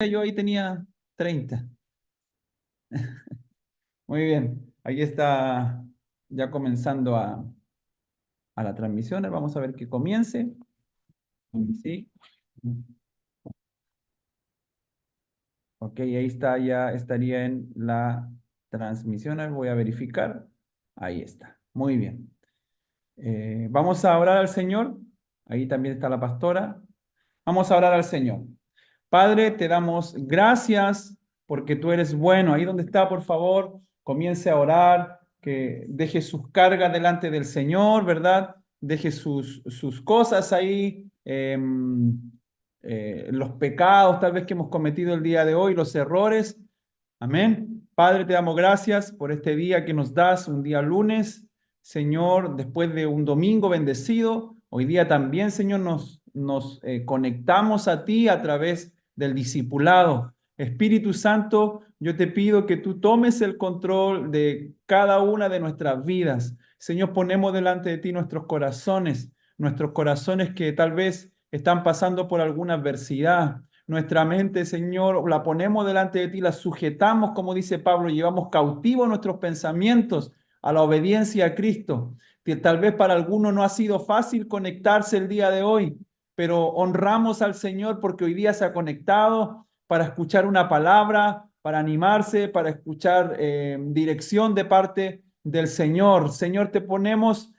Yo ahí tenía 30. Muy bien, ahí está ya comenzando a la transmisión. Vamos a ver que comience. Sí. Ok, ahí está, ya estaría en la transmisión. A ver, voy a verificar. Ahí está. Muy bien. Vamos a orar al Señor. Ahí también está la pastora. Vamos a orar al Señor. Padre, te damos gracias porque tú eres bueno. Ahí donde está, por favor, comience a orar, que deje sus cargas delante del Señor, ¿verdad? Deje sus cosas ahí, los pecados tal vez que hemos cometido el día de hoy, los errores. Amén. Padre, te damos gracias por este día que nos das, un día lunes, Señor, después de un domingo bendecido. Hoy día también, Señor, nos conectamos a ti a través del discipulado. Espíritu Santo, yo te pido que tú tomes el control de cada una de nuestras vidas. Señor, ponemos delante de ti nuestros corazones que tal vez están pasando por alguna adversidad. Nuestra mente, Señor, la ponemos delante de ti, la sujetamos, como dice Pablo, llevamos cautivos nuestros pensamientos a la obediencia a Cristo. Que tal vez para algunos no ha sido fácil conectarse el día de hoy, pero honramos al Señor porque hoy día se ha conectado para escuchar una palabra, para animarse, para escuchar dirección de parte del Señor. Señor, ponemos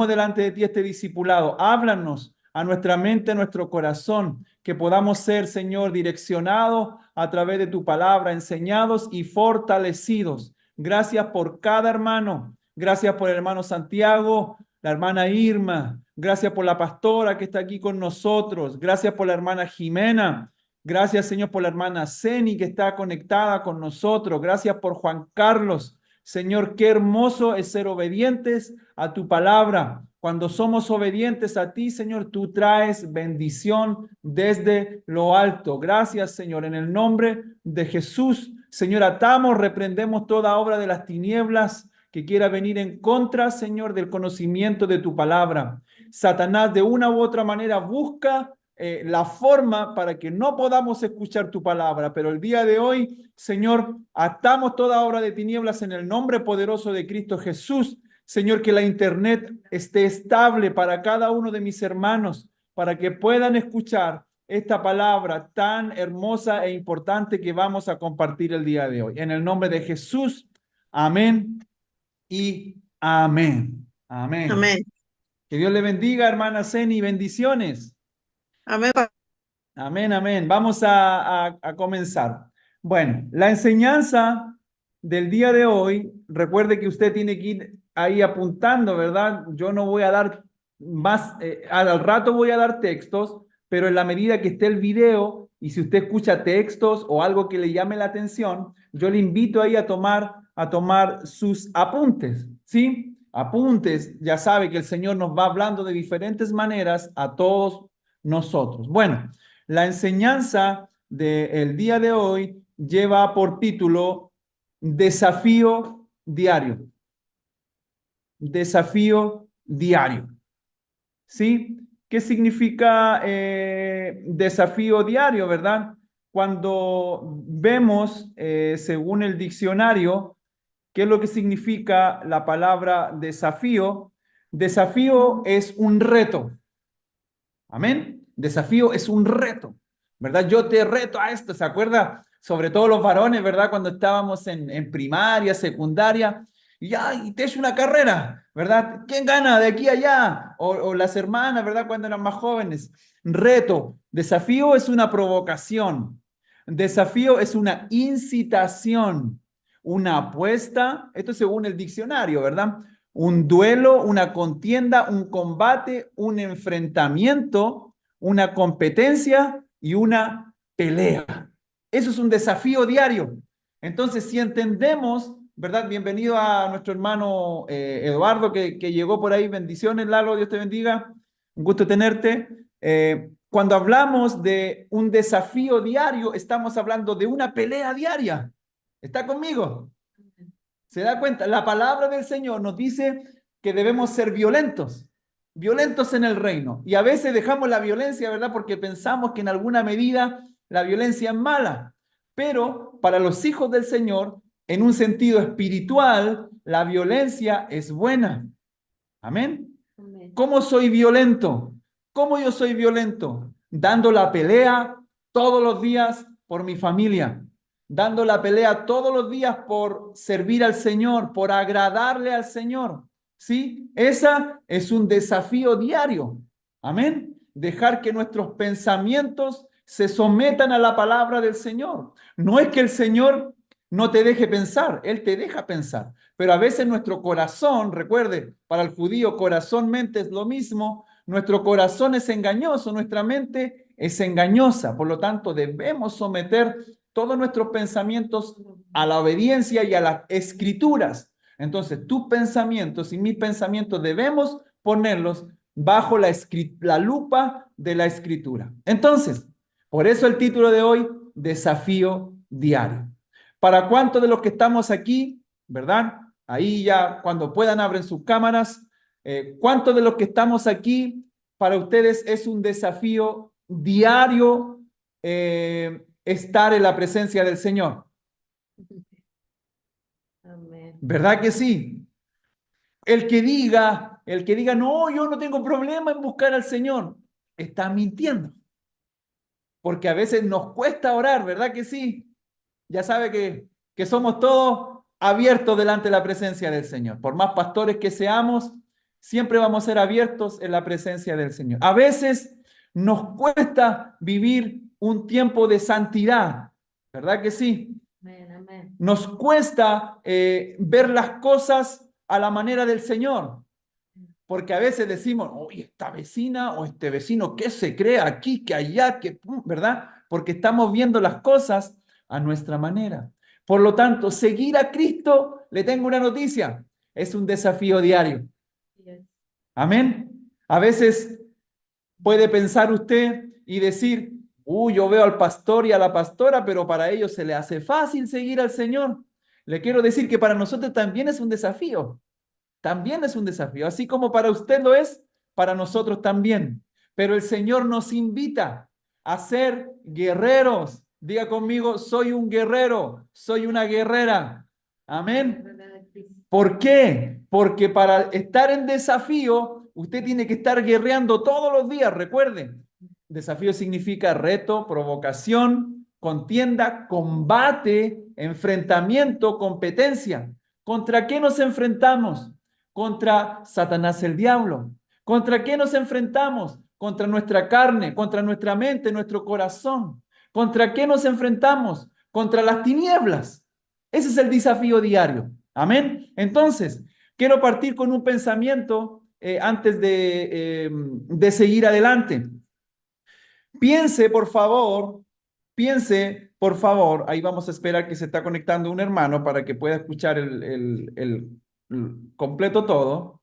delante de ti este discipulado. Háblanos a nuestra mente, a nuestro corazón, que podamos ser, Señor, direccionados a través de tu palabra, enseñados y fortalecidos. Gracias por cada hermano. Gracias por el hermano Santiago, la hermana Irma. Gracias por la pastora que está aquí con nosotros. Gracias por la hermana Jimena. Gracias, Señor, por la hermana Ceni que está conectada con nosotros. Gracias por Juan Carlos. Señor, qué hermoso es ser obedientes a tu palabra. Cuando somos obedientes a ti, Señor, tú traes bendición desde lo alto. Gracias, Señor, en el nombre de Jesús. Señor, atamos, reprendemos toda obra de las tinieblas que quiera venir en contra, Señor, del conocimiento de tu palabra. Satanás de una u otra manera busca la forma para que no podamos escuchar tu palabra, pero el día de hoy, Señor, atamos toda obra de tinieblas en el nombre poderoso de Cristo Jesús. Señor, que la internet esté estable para cada uno de mis hermanos, para que puedan escuchar esta palabra tan hermosa e importante que vamos a compartir el día de hoy. En el nombre de Jesús, amén y amén. Amén. Amén. Que Dios le bendiga, hermana Ceni, bendiciones. Amén. Amén, amén. Vamos a comenzar. Bueno, la enseñanza del día de hoy, recuerde que usted tiene que ir ahí apuntando, ¿verdad? Yo no voy a dar más, al rato voy a dar textos, pero en la medida que esté el video y si usted escucha textos o algo que le llame la atención, yo le invito ahí a tomar sus apuntes, ¿sí? Apuntes, ya sabe que el Señor nos va hablando de diferentes maneras a todos nosotros. Bueno. La enseñanza del día de hoy lleva por título Desafío Diario. Desafío diario. ¿Sí? ¿Qué significa desafío diario, verdad? Cuando vemos, según el diccionario, qué es lo que significa la palabra desafío, desafío es un reto. Amén. Desafío es un reto, ¿verdad? Yo te reto a esto, ¿se acuerda? Sobre todo los varones, ¿verdad? Cuando estábamos en primaria, secundaria, y te echo una carrera, ¿verdad? ¿Quién gana de aquí a allá? O las hermanas, ¿verdad? Cuando eran más jóvenes. Reto. Desafío es una provocación. Desafío es una incitación, una apuesta, esto según el diccionario, ¿verdad? Un duelo, una contienda, un combate, un enfrentamiento, una competencia y una pelea. Eso es un desafío diario. Entonces, si entendemos, ¿verdad? Bienvenido a nuestro hermano Eduardo, que llegó por ahí. Bendiciones, Lalo, Dios te bendiga. Un gusto tenerte. Cuando hablamos de un desafío diario, estamos hablando de una pelea diaria. ¿Está conmigo? ¿Se da cuenta? La palabra del Señor nos dice que debemos ser violentos, violentos en el reino. Y a veces dejamos la violencia, ¿verdad? Porque pensamos que en alguna medida la violencia es mala, pero para los hijos del Señor, en un sentido espiritual, la violencia es buena. Amén. Amén. ¿Cómo soy violento? ¿Cómo yo soy violento? Dando la pelea todos los días por mi familia, dando la pelea todos los días por servir al Señor, por agradarle al Señor. ¿Sí? Esa es un desafío diario. Amén. Dejar que nuestros pensamientos se sometan a la palabra del Señor. No es que el Señor no te deje pensar, Él te deja pensar. Pero a veces nuestro corazón, recuerde, para el judío corazón, mente es lo mismo, nuestro corazón es engañoso, nuestra mente es engañosa, por lo tanto debemos someter todos nuestros pensamientos a la obediencia y a las escrituras. Entonces, tus pensamientos y mis pensamientos debemos ponerlos bajo la lupa de la escritura. Entonces, por eso el título de hoy, Desafío Diario. ¿Para cuántos de los que estamos aquí, verdad? Ahí ya cuando puedan abren sus cámaras. ¿Cuántos de los que estamos aquí para ustedes es un desafío diario estar en la presencia del Señor? Amén. ¿Verdad que sí? El que diga, no, yo no tengo problema en buscar al Señor, está mintiendo. Porque a veces nos cuesta orar, ¿verdad que sí? Ya sabe que somos todos abiertos delante de la presencia del Señor. Por más pastores que seamos, siempre vamos a ser abiertos en la presencia del Señor. A veces nos cuesta vivir un tiempo de santidad, ¿verdad que sí? Amén, amén. Nos cuesta ver las cosas a la manera del Señor. Porque a veces decimos, oye, esta vecina o este vecino, ¿qué se cree aquí, que allá, que, ¿verdad? Porque estamos viendo las cosas a nuestra manera. Por lo tanto, seguir a Cristo, le tengo una noticia, es un desafío diario. Yes. Amén. A veces puede pensar usted y decir, yo veo al pastor y a la pastora, pero para ellos se le hace fácil seguir al Señor. Le quiero decir que para nosotros también es un desafío. También es un desafío, así como para usted lo es, para nosotros también. Pero el Señor nos invita a ser guerreros. Diga conmigo, soy un guerrero, soy una guerrera. Amén. ¿Por qué? Porque para estar en desafío, usted tiene que estar guerreando todos los días, recuerden. Desafío significa reto, provocación, contienda, combate, enfrentamiento, competencia. ¿Contra qué nos enfrentamos? Contra Satanás el diablo. ¿Contra qué nos enfrentamos? Contra nuestra carne, contra nuestra mente, nuestro corazón. ¿Contra qué nos enfrentamos? Contra las tinieblas. Ese es el desafío diario. Amén. Entonces, quiero partir con un pensamiento antes de seguir adelante. Piense, por favor, ahí vamos a esperar que se está conectando un hermano para que pueda escuchar el completo todo.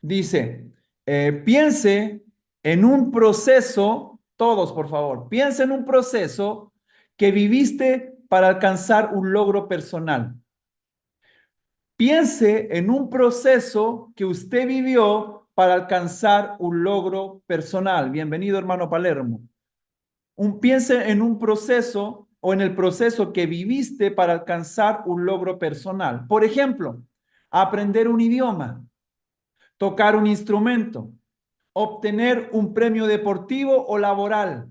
Dice, piense en un proceso, todos por favor, piense en un proceso que viviste para alcanzar un logro personal. Piense en un proceso que usted vivió para alcanzar un logro personal. Bienvenido, hermano Palermo. Piense en un proceso o en el proceso que viviste para alcanzar un logro personal. Por ejemplo, aprender un idioma, tocar un instrumento, obtener un premio deportivo o laboral,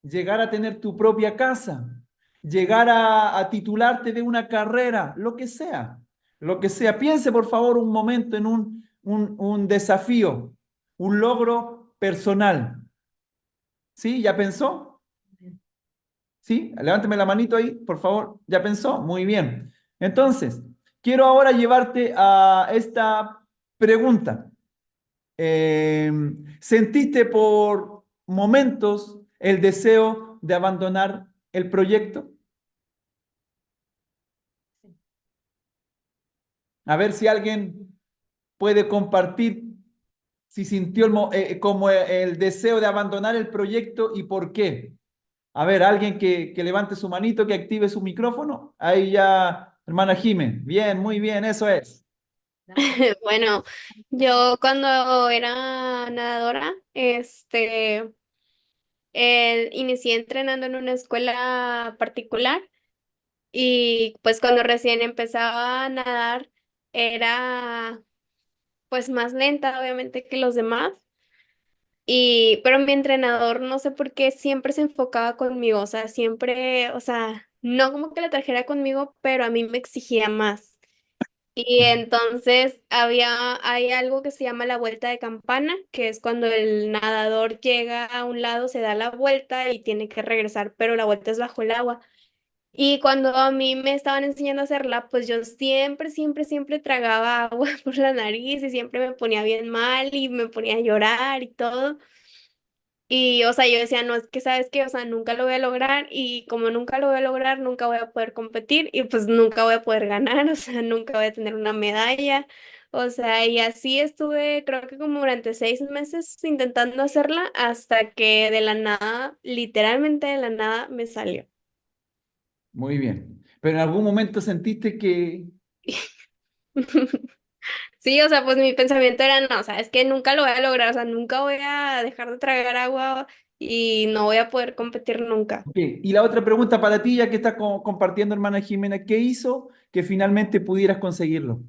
llegar a tener tu propia casa, llegar a titularte de una carrera, lo que sea, lo que sea. Piense por favor un momento en un desafío, un logro personal. ¿Sí? ¿Ya pensó? ¿Sí? Levánteme la manito ahí, por favor. ¿Ya pensó? Muy bien. Entonces, quiero ahora llevarte a esta pregunta. Eh, ¿Sentiste por momentos el deseo de abandonar el proyecto? A ver si alguien puede compartir si sintió como el deseo de abandonar el proyecto y por qué. A ver, alguien que levante su manito, que active su micrófono. Ahí ya, hermana Jime. Bien, muy bien, eso es. Bueno, yo cuando era nadadora, Inicié entrenando en una escuela particular y pues cuando recién empezaba a nadar era pues más lenta obviamente que los demás. Pero mi entrenador, no sé por qué, siempre se enfocaba conmigo, o sea, siempre, o sea, no como que la trajera conmigo, pero a mí me exigía más. Y entonces hay algo que se llama la vuelta de campana, que es cuando el nadador llega a un lado, se da la vuelta y tiene que regresar, pero la vuelta es bajo el agua. Y cuando a mí me estaban enseñando a hacerla, pues yo siempre tragaba agua por la nariz y siempre me ponía bien mal y me ponía a llorar y todo. Y, o sea, yo decía, no, es que sabes que, o sea, nunca lo voy a lograr y como nunca lo voy a lograr, nunca voy a poder competir y pues nunca voy a poder ganar, o sea, nunca voy a tener una medalla. O sea, y así estuve, creo que como durante 6 meses intentando hacerla hasta que de la nada, literalmente de la nada, me salió. Muy bien. Pero en algún momento sentiste que... Sí, o sea, pues mi pensamiento era, no, o sea, es que nunca lo voy a lograr, o sea, nunca voy a dejar de tragar agua y no voy a poder competir nunca. Ok, y la otra pregunta para ti, ya que estás compartiendo, hermana Jimena, ¿qué hizo que finalmente pudieras conseguirlo?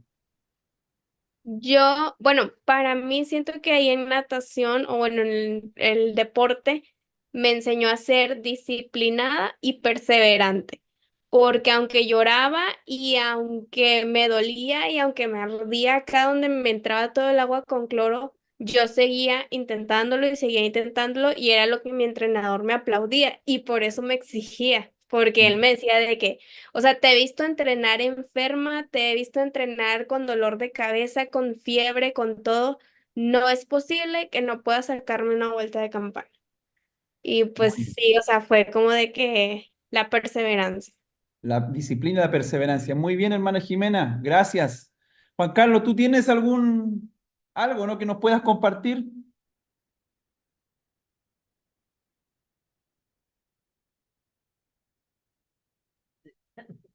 Yo, bueno, para mí siento que ahí en natación o bueno, en el deporte me enseñó a ser disciplinada y perseverante, porque aunque lloraba y aunque me dolía y aunque me ardía acá donde me entraba todo el agua con cloro, yo seguía intentándolo y seguía intentándolo y era lo que mi entrenador me aplaudía y por eso me exigía, porque él me decía de que o sea, te he visto entrenar enferma, te he visto entrenar con dolor de cabeza, con fiebre, con todo. No es posible que no puedas sacarme una vuelta de campana. Y pues Muy sí, o sea, fue como de que la perseverancia. La disciplina y la perseverancia. Muy bien, hermana Jimena, gracias. Juan Carlos, ¿tú tienes algo, ¿no? que nos puedas compartir?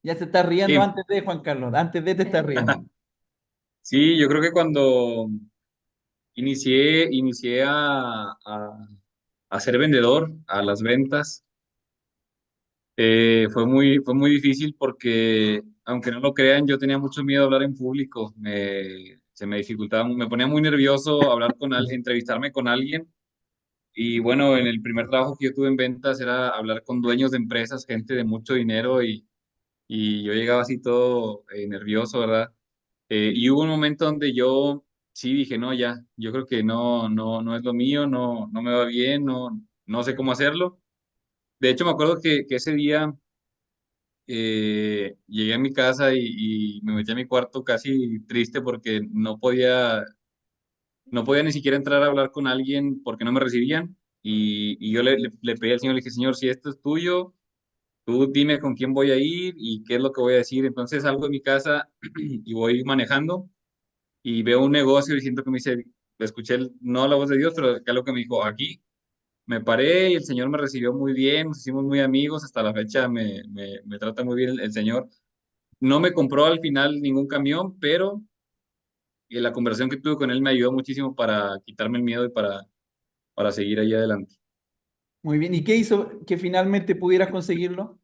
Ya se está riendo Sí, antes de Juan Carlos, antes de te estar riendo. sí, yo creo que cuando inicié a ser vendedor, a las ventas, fue muy difícil porque, aunque no lo crean, yo tenía mucho miedo a hablar en público. Se me dificultaba, me ponía muy nervioso hablar con alguien, entrevistarme con alguien. Y bueno, en el primer trabajo que yo tuve en ventas era hablar con dueños de empresas, gente de mucho dinero y yo llegaba así todo nervioso, ¿verdad? Y hubo un momento donde yo sí dije, no, ya, yo creo que no es lo mío, no me va bien, no sé cómo hacerlo. De hecho, me acuerdo que ese día llegué a mi casa y me metí a mi cuarto casi triste porque no podía ni siquiera entrar a hablar con alguien porque no me recibían. Y yo le pedí al Señor, le dije, Señor, si esto es tuyo, tú dime con quién voy a ir y qué es lo que voy a decir. Entonces salgo de mi casa y voy manejando y veo un negocio y siento que me dice, escuché no la voz de Dios, pero acá lo que me dijo, aquí me paré y el Señor me recibió muy bien, nos hicimos muy amigos, hasta la fecha me trata muy bien el Señor. No me compró al final ningún camión, pero la conversación que tuve con él me ayudó muchísimo para quitarme el miedo y para seguir ahí adelante. Muy bien, ¿y qué hizo que finalmente pudieras conseguirlo?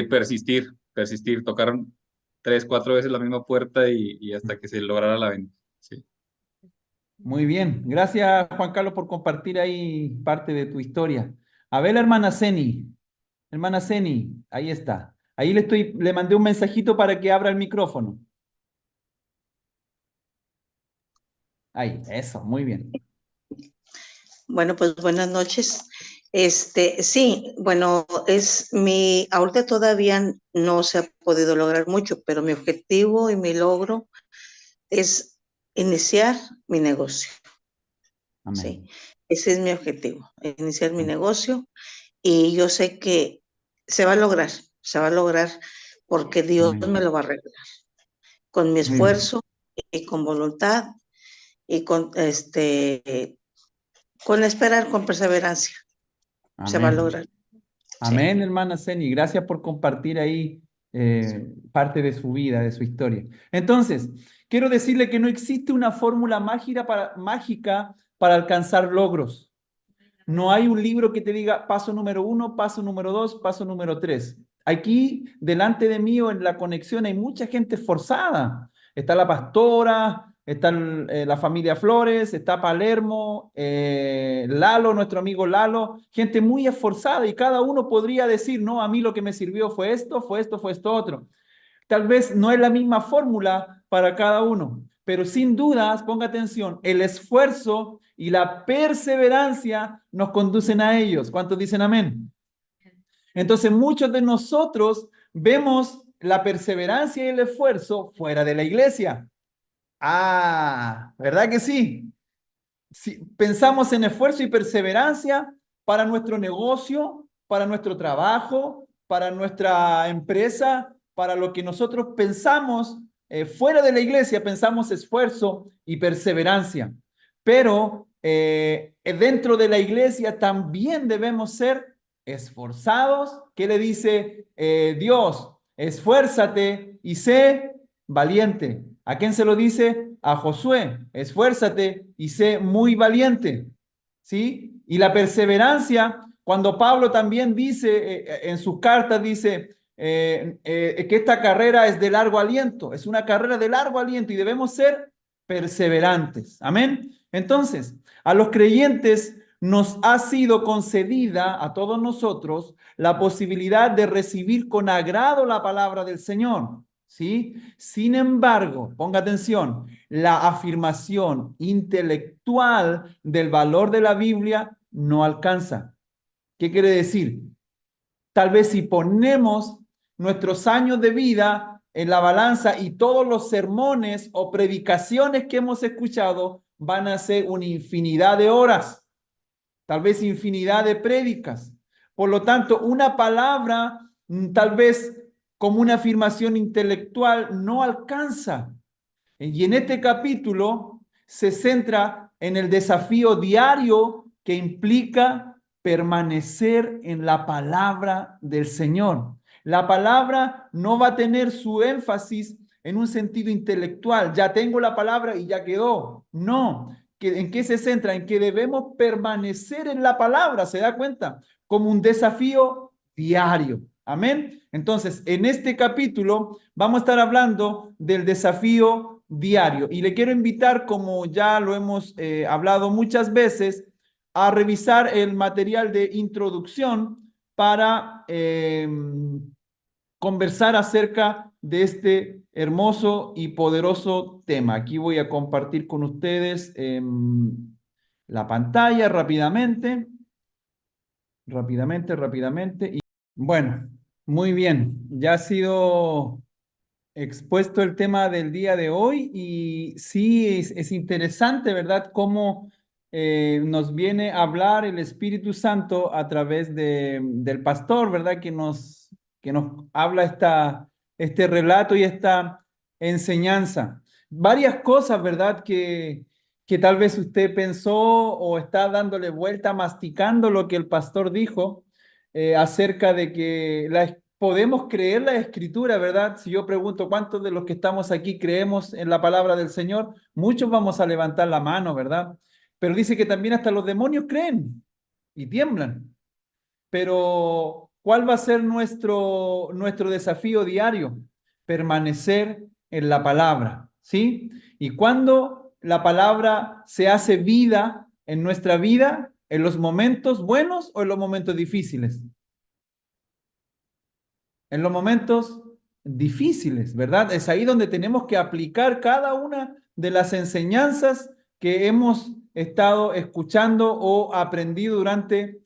Persistir, tocaron 3, 4 veces la misma puerta y hasta que se lograra la venta. Sí. Muy bien, gracias Juan Carlos por compartir ahí parte de tu historia. A ver, hermana Ceni, ahí está. Ahí le mandé un mensajito para que abra el micrófono. Ahí, eso, muy bien. Bueno, pues buenas noches. Sí, bueno, ahorita todavía no se ha podido lograr mucho, pero mi objetivo y mi logro es iniciar mi negocio, ¿sí? Amén. Ese es mi objetivo, iniciar mi negocio y yo sé que se va a lograr porque Dios me Amén. lo va a arreglar con mi Muy bien. esfuerzo y con voluntad y con esperar, con perseverancia, se va a Amén. lograr, sí. Amén, hermana Ceni. Gracias por compartir ahí parte de su vida, de su historia. Entonces, quiero decirle que no existe una fórmula mágica para alcanzar logros. No hay un libro que te diga paso número 1, paso número 2, paso número 3. Aquí, delante de mí o en la conexión, hay mucha gente esforzada. Está la pastora, está la familia Flores, está Palermo, Lalo, nuestro amigo Lalo, gente muy esforzada y cada uno podría decir, no, a mí lo que me sirvió fue esto, fue esto, fue esto otro. Tal vez no es la misma fórmula para cada uno, pero sin dudas, ponga atención, el esfuerzo y la perseverancia nos conducen a ellos. ¿Cuántos dicen amén? Entonces, muchos de nosotros vemos la perseverancia y el esfuerzo fuera de la iglesia. Ah, ¿verdad que sí? Si pensamos en esfuerzo y perseverancia para nuestro negocio, para nuestro trabajo, para nuestra empresa, para lo que nosotros pensamos fuera de la iglesia, pensamos esfuerzo y perseverancia. Pero dentro de la iglesia también debemos ser esforzados. ¿Qué le dice Dios? Esfuérzate y sé valiente. ¿A quién se lo dice? A Josué. Esfuérzate y sé muy valiente. ¿Sí? Y la perseverancia, cuando Pablo también dice en sus cartas, dice que esta carrera es de largo aliento, es una carrera de largo aliento y debemos ser perseverantes. Amén. Entonces, a los creyentes nos ha sido concedida a todos nosotros la posibilidad de recibir con agrado la palabra del Señor. ¿Sí? Sin embargo, ponga atención, la afirmación intelectual del valor de la Biblia no alcanza. ¿Qué quiere decir? Tal vez si ponemos nuestros años de vida en la balanza y todos los sermones o predicaciones que hemos escuchado van a ser una infinidad de horas, tal vez infinidad de prédicas. Por lo tanto, una palabra, tal vez como una afirmación intelectual, no alcanza. Y en este capítulo se centra en el desafío diario que implica permanecer en la palabra del Señor. La palabra no va a tener su énfasis en un sentido intelectual. Ya tengo la palabra y ya quedó. No. ¿En qué se centra? En que debemos permanecer en la palabra, ¿se da cuenta? Como un desafío diario. Amén. Entonces, en este capítulo vamos a estar hablando del desafío diario y le quiero invitar, como ya lo hemos hablado muchas veces, a revisar el material de introducción para conversar acerca de este hermoso y poderoso tema. Aquí voy a compartir con ustedes la pantalla rápidamente. Y bueno, muy bien. Ya ha sido expuesto el tema del día de hoy y sí es interesante, ¿verdad? Cómo nos viene a hablar el Espíritu Santo a través del pastor, ¿verdad? Que nos habla este relato y esta enseñanza. Varias cosas, ¿verdad? Que tal vez usted pensó o está dándole vuelta, masticando lo que el pastor dijo acerca de que podemos creer la escritura, ¿verdad? Si yo pregunto cuántos de los que estamos aquí creemos en la palabra del Señor, muchos vamos a levantar la mano, ¿verdad? Pero dice que también hasta los demonios creen y tiemblan. Pero, ¿cuál va a ser nuestro desafío diario? Permanecer en la palabra, ¿sí? Y cuando la palabra se hace vida en nuestra vida, en los momentos buenos o en los momentos difíciles. En los momentos difíciles, ¿verdad? Es ahí donde tenemos que aplicar cada una de las enseñanzas que hemos estado escuchando o aprendido durante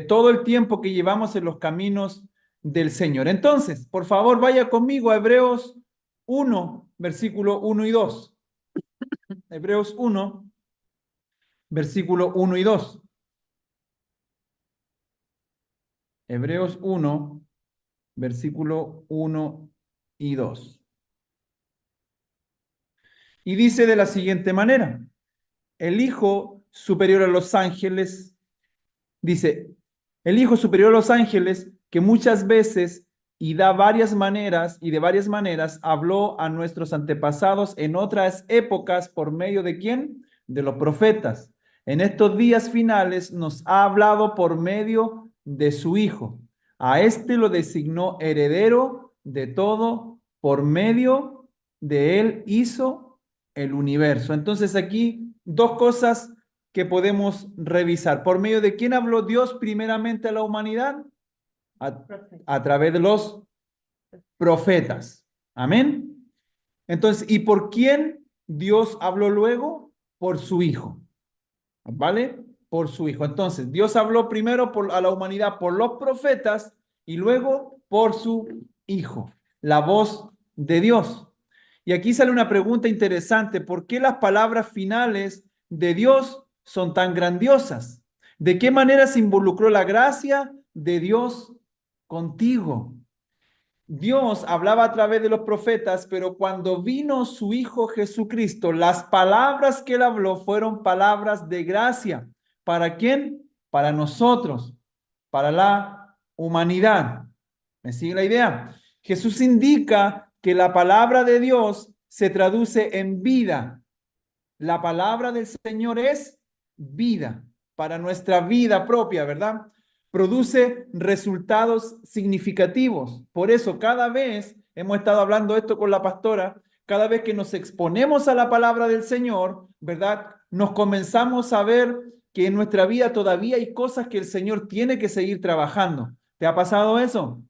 todo el tiempo que llevamos en los caminos del Señor. Entonces, por favor, vaya conmigo a Hebreos 1, versículo 1 y 2. Hebreos 1, versículo 1 y 2. Hebreos 1, versículo 1 y 2. Y dice de la siguiente manera: el Hijo superior a los ángeles, dice, el Hijo superior a los ángeles, que muchas veces y de varias maneras habló a nuestros antepasados en otras épocas por medio de ¿quién? De los profetas. en estos días finales nos ha hablado por medio de su Hijo. A este lo designó heredero de todo, por medio de él hizo el universo. Entonces aquí dos cosas que podemos revisar. ¿Por medio de quién habló Dios primeramente a la humanidad? A través de los profetas. Amén. Entonces, ¿y por quién Dios habló luego? Por su Hijo. ¿Vale? Por su Hijo. Entonces, Dios habló primero a la humanidad por los profetas y luego por su Hijo, la voz de Dios. Y aquí sale una pregunta interesante. ¿Por qué las palabras finales de Dios son tan grandiosas? ¿De qué manera se involucró la gracia de Dios contigo? Dios hablaba a través de los profetas, pero cuando vino su Hijo Jesucristo, las palabras que él habló fueron palabras de gracia. ¿Para quién? Para nosotros, para la humanidad. ¿Me sigue la idea? Jesús indica que la palabra de Dios se traduce en vida. La palabra del Señor es vida para nuestra vida propia, ¿verdad? Produce resultados significativos. Por eso cada vez, hemos estado hablando esto con la pastora, cada vez que nos exponemos a la palabra del Señor, ¿verdad? Nos comenzamos a ver que en nuestra vida todavía hay cosas que el Señor tiene que seguir trabajando. ¿Te ha pasado eso?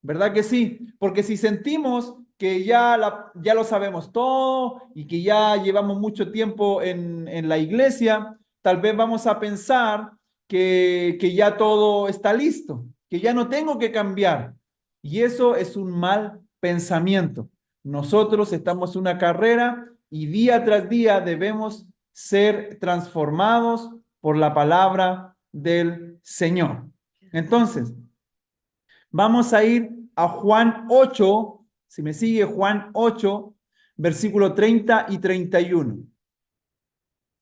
¿Verdad que sí? Porque si sentimos que ya lo sabemos todo y que ya llevamos mucho tiempo en la iglesia, tal vez vamos a pensar que ya todo está listo, que ya no tengo que cambiar. Y eso es un mal pensamiento. Nosotros estamos en una carrera y día tras día debemos ser transformados por la palabra del Señor. Entonces, vamos a ir a Juan 8, si me sigue, Juan 8, versículo 30 y 31.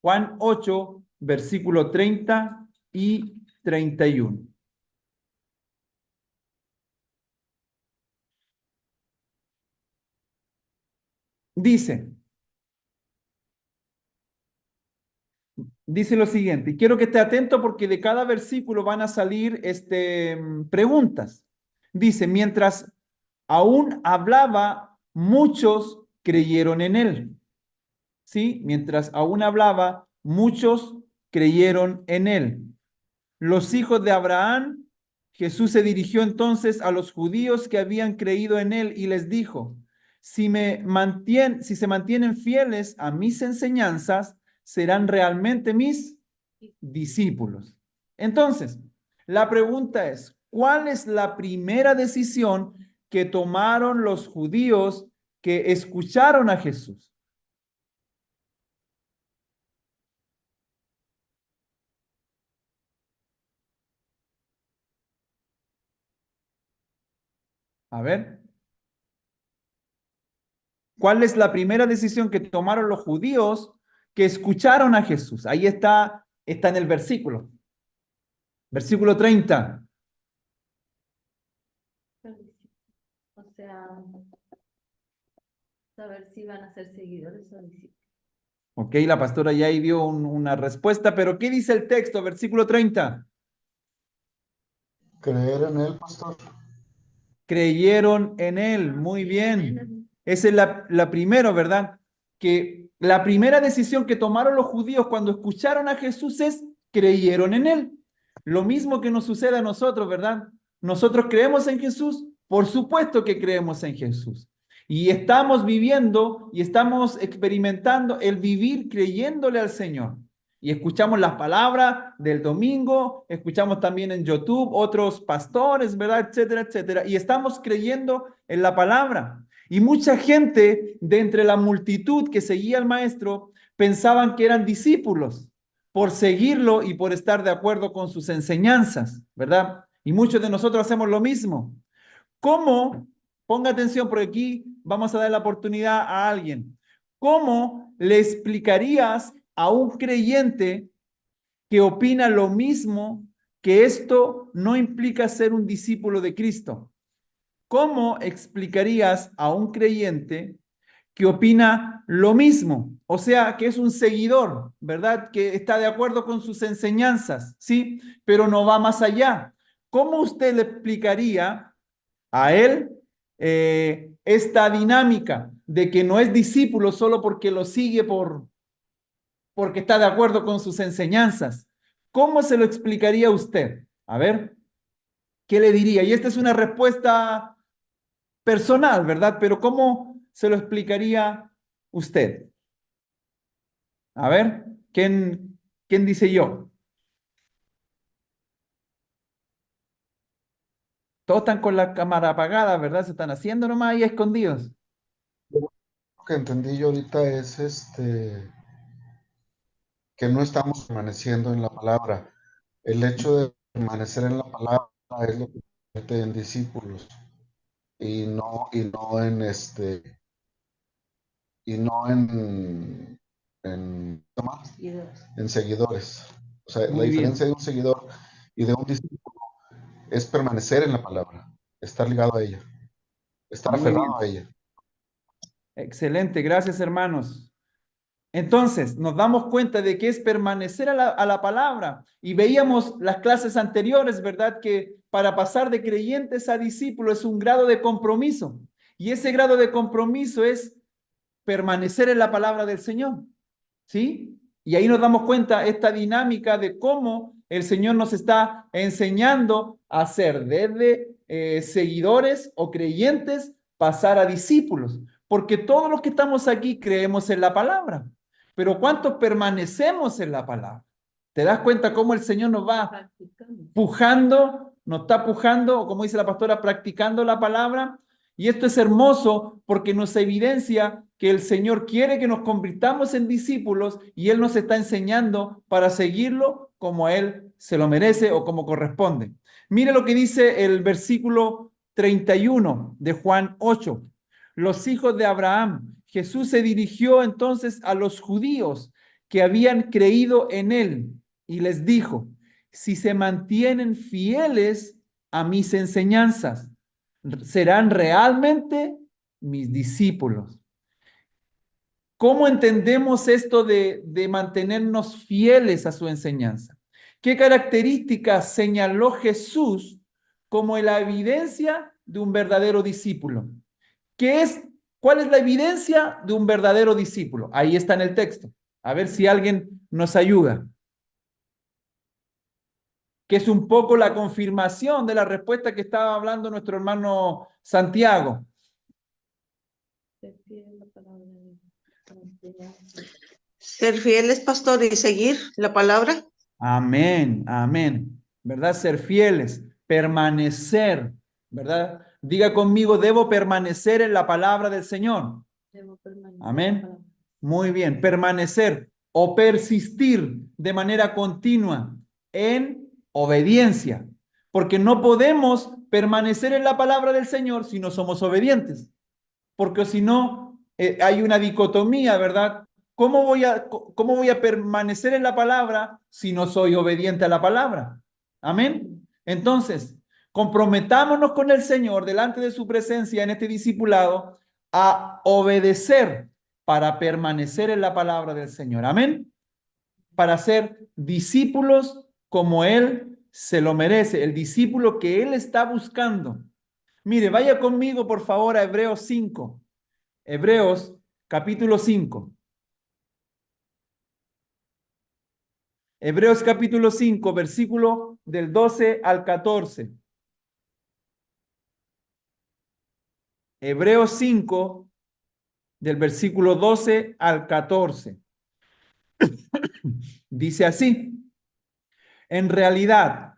Juan 8, versículo 30 y 31. Dice lo siguiente, y quiero que esté atento porque de cada versículo van a salir preguntas. Dice, mientras aún hablaba, muchos creyeron en él. ¿Sí? Mientras aún hablaba, muchos creyeron en él. Los hijos de Abraham, Jesús se dirigió entonces a los judíos que habían creído en él y les dijo, si se mantienen fieles a mis enseñanzas, serán realmente mis discípulos. Entonces, la pregunta es, ¿cuál es la primera decisión que tomaron los judíos que escucharon a Jesús? A ver, ¿cuál es la primera decisión que tomaron los judíos que escucharon a Jesús? Ahí está en el versículo. Versículo 30. O sea, saber si van a ser seguidores o discípulos. Ok, la pastora ya ahí dio una respuesta, pero ¿qué dice el texto? Versículo 30. Creer en él, pastor. Creyeron en él, muy bien. Esa es la primera, ¿verdad? Que la primera decisión que tomaron los judíos cuando escucharon a Jesús es creyeron en él. Lo mismo que nos sucede a nosotros, ¿verdad? Nosotros creemos en Jesús, por supuesto que creemos en Jesús. Y estamos viviendo y estamos experimentando el vivir creyéndole al Señor. Y escuchamos las palabras del domingo, escuchamos también en YouTube otros pastores, ¿verdad? Etcétera, etcétera. Y estamos creyendo en la palabra. Y mucha gente de entre la multitud que seguía al maestro pensaban que eran discípulos por seguirlo y por estar de acuerdo con sus enseñanzas, ¿verdad? Y muchos de nosotros hacemos lo mismo. ¿Cómo? Ponga atención porque aquí vamos a dar la oportunidad a alguien. ¿Cómo le explicarías a un creyente que opina lo mismo que esto no implica ser un discípulo de Cristo? ¿Cómo explicarías a un creyente que opina lo mismo, o sea, que es un seguidor, ¿verdad? Que está de acuerdo con sus enseñanzas, ¿sí? Pero no va más allá. ¿Cómo usted le explicaría a él esta dinámica de que no es discípulo solo porque lo sigue porque está de acuerdo con sus enseñanzas? ¿Cómo se lo explicaría usted? A ver, ¿qué le diría? Y esta es una respuesta personal, ¿verdad? Pero ¿cómo se lo explicaría usted? A ver, ¿quién dice yo? Todos están con la cámara apagada, ¿verdad? Se están haciendo nomás ahí escondidos. Lo que entendí yo ahorita es que no estamos permaneciendo en la palabra. El hecho de permanecer en la palabra es lo que convierte en discípulos y no ¿cómo? En seguidores. O sea, la Muy diferencia bien, de un seguidor y de un discípulo es permanecer en la palabra, estar ligado a ella, estar muy aferrado bien. a ella. Excelente, gracias hermanos. Entonces, nos damos cuenta de que es permanecer a la palabra. Y veíamos las clases anteriores, ¿verdad? Que para pasar de creyentes a discípulos es un grado de compromiso. Y ese grado de compromiso es permanecer en la palabra del Señor. ¿Sí? Y ahí nos damos cuenta esta dinámica de cómo el Señor nos está enseñando a ser desde seguidores o creyentes, pasar a discípulos. Porque todos los que estamos aquí creemos en la palabra. Pero ¿cuántos permanecemos en la palabra? ¿Te das cuenta cómo el Señor nos va Practicamos. pujando, nos está pujando, o como dice la pastora, practicando la palabra? Y esto es hermoso porque nos evidencia que el Señor quiere que nos convirtamos en discípulos y Él nos está enseñando para seguirlo como a Él se lo merece o como corresponde. Mire lo que dice el versículo 31 de Juan 8. Los hijos de Abraham. Jesús se dirigió entonces a los judíos que habían creído en Él y les dijo: si se mantienen fieles a mis enseñanzas, serán realmente mis discípulos. ¿Cómo entendemos esto de mantenernos fieles a su enseñanza? ¿Qué características señaló Jesús como la evidencia de un verdadero discípulo? ¿Qué es, ¿Cuál es la evidencia de un verdadero discípulo? Ahí está en el texto. A ver si alguien nos ayuda. Que es un poco la confirmación de la respuesta que estaba hablando nuestro hermano Santiago. Se pide la palabra de Dios para enseñarse. Ser fieles, pastor, y seguir la palabra. Amén, amén. ¿Verdad? Ser fieles, permanecer, ¿verdad? Diga conmigo, debo permanecer en la palabra del Señor. Debo permanecer en la Amén. palabra. Muy bien, permanecer o persistir de manera continua en obediencia, porque no podemos permanecer en la palabra del Señor si no somos obedientes, porque si no, hay una dicotomía, ¿verdad? ¿Cómo voy a permanecer en la palabra si no soy obediente a la palabra? Amén. Entonces, comprometámonos con el Señor delante de su presencia en este discipulado a obedecer para permanecer en la palabra del Señor. Amén. Para ser discípulos como Él se lo merece, el discípulo que Él está buscando. Mire, vaya conmigo por favor a Hebreos 5. Hebreos capítulo 5. Hebreos capítulo 5, versículo del 12 al 14. Hebreos 5, del versículo 12 al 14. Dice así: en realidad,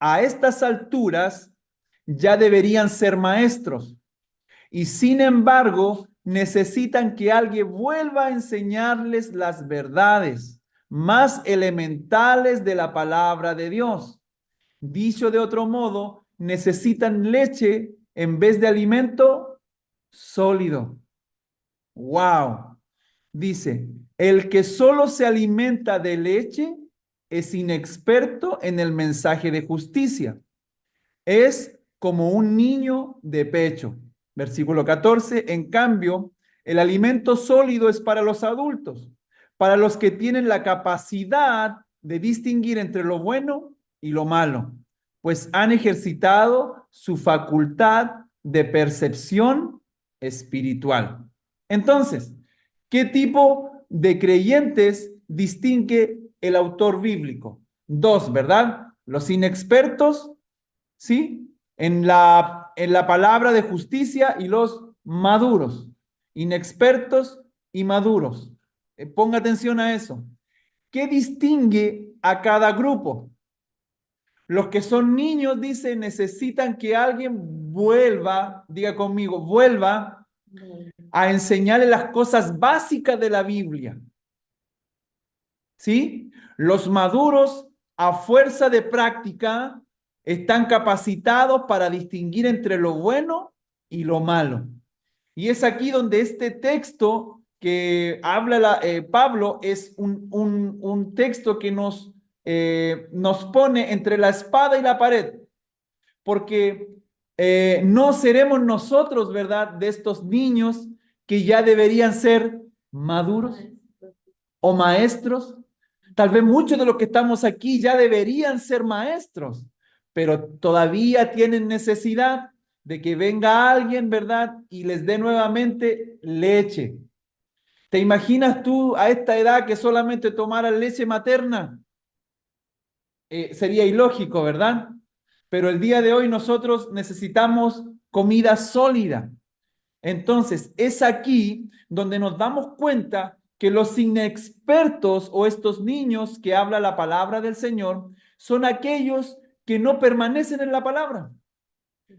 a estas alturas ya deberían ser maestros, y sin embargo necesitan que alguien vuelva a enseñarles las verdades más elementales de la palabra de Dios. Dicho de otro modo, necesitan leche en vez de alimento sólido. Wow. Dice, el que solo se alimenta de leche es inexperto en el mensaje de justicia. Es como un niño de pecho. Versículo 14. En cambio, El alimento sólido es para los adultos, para los que tienen la capacidad de distinguir entre lo bueno y lo malo, pues han ejercitado su facultad de percepción espiritual. Entonces, ¿qué tipo de creyentes distingue el autor bíblico? Dos, ¿verdad? Los inexpertos, ¿sí? En la palabra de justicia, y los maduros, inexpertos y maduros. Ponga atención a eso. ¿Qué distingue a cada grupo? Los que son niños, dice, necesitan que alguien vuelva, diga conmigo, vuelva a enseñarles las cosas básicas de la Biblia. ¿Sí? Los maduros, a fuerza de práctica, están capacitados para distinguir entre lo bueno y lo malo. Y es aquí donde este texto que habla Pablo es un texto que nos pone entre la espada y la pared, porque no seremos nosotros, ¿verdad?, de estos niños que ya deberían ser maduros o maestros. Tal vez muchos de los que estamos aquí ya deberían ser maestros, pero todavía tienen necesidad de que venga alguien, ¿verdad?, y les dé nuevamente leche. ¿Te imaginas tú a esta edad que solamente tomaran leche materna? Sería ilógico, ¿verdad? Pero el día de hoy nosotros necesitamos comida sólida. Entonces, es aquí donde nos damos cuenta que los inexpertos o estos niños que habla la palabra del Señor son aquellos que no permanecen en la palabra.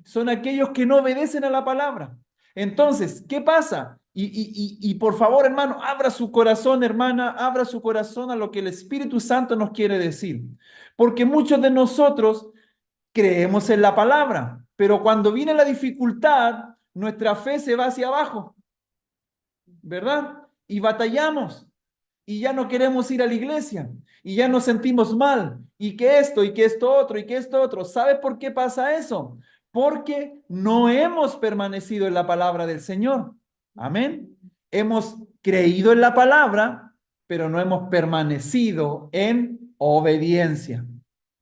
Son aquellos que no obedecen a la palabra. Entonces, ¿qué pasa? Y por favor, hermano, abra su corazón, hermana, abra su corazón a lo que el Espíritu Santo nos quiere decir. Porque muchos de nosotros creemos en la palabra, pero cuando viene la dificultad, nuestra fe se va hacia abajo, ¿verdad? Y batallamos, y ya no queremos ir a la iglesia, y ya nos sentimos mal, y que esto, y que esto otro, y que esto otro. ¿Sabe por qué pasa eso? Porque no hemos permanecido en la palabra del Señor. Amén. Hemos creído en la palabra, pero no hemos permanecido en obediencia.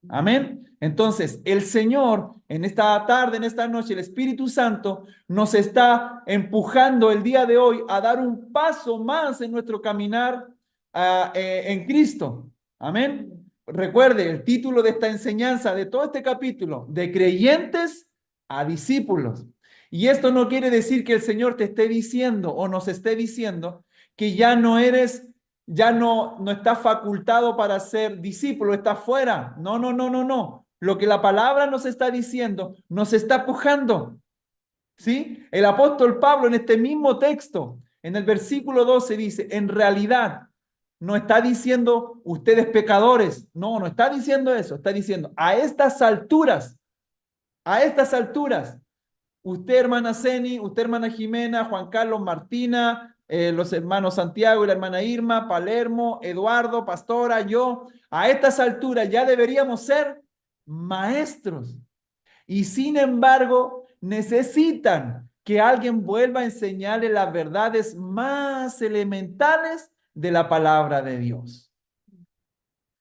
Amén. Entonces, el Señor en esta tarde, en esta noche, el Espíritu Santo nos está empujando el día de hoy a dar un paso más en nuestro caminar en Cristo. Amén. Recuerde el título de esta enseñanza, de todo este capítulo, de creyentes a discípulos. Y esto no quiere decir que el Señor te esté diciendo o nos esté diciendo que ya no eres, ya no estás facultado para ser discípulo, estás fuera. No, no, no, no, no. Lo que la palabra nos está diciendo, nos está pujando. ¿Sí? El apóstol Pablo en este mismo texto, en el versículo 12 dice, en realidad, no está diciendo ustedes pecadores, no está diciendo eso, está diciendo a estas alturas, usted hermana Ceni, usted hermana Jimena, Juan Carlos, Martina, los hermanos Santiago y la hermana Irma, Palermo, Eduardo, Pastora, yo, a estas alturas ya deberíamos ser maestros. Y sin embargo, necesitan que alguien vuelva a enseñarles las verdades más elementales de la palabra de Dios.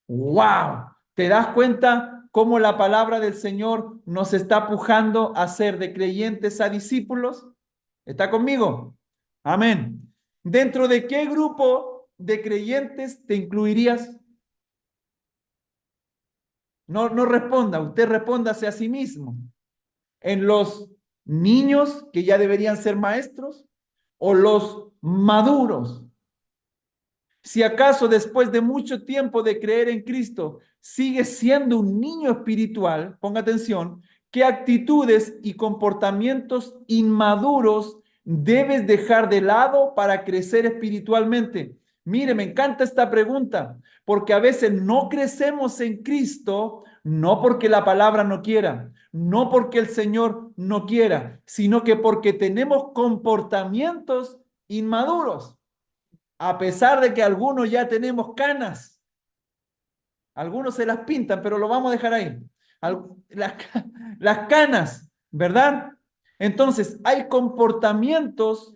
¡Wow! ¿Te das cuenta cómo la palabra del Señor nos está pujando a ser de creyentes a discípulos? ¿Está conmigo? Amén. ¿Dentro de qué grupo de creyentes te incluirías? No responda, usted respóndase a sí mismo. ¿En los niños que ya deberían ser maestros o los maduros? Si acaso después de mucho tiempo de creer en Cristo sigues siendo un niño espiritual, ponga atención, ¿qué actitudes y comportamientos inmaduros debes dejar de lado para crecer espiritualmente? Mire, me encanta esta pregunta, porque a veces no crecemos en Cristo, no porque la palabra no quiera, no porque el Señor no quiera, sino que porque tenemos comportamientos inmaduros. A pesar de que algunos ya tenemos canas, algunos se las pintan, pero lo vamos a dejar ahí. Las canas, ¿verdad? Entonces, hay comportamientos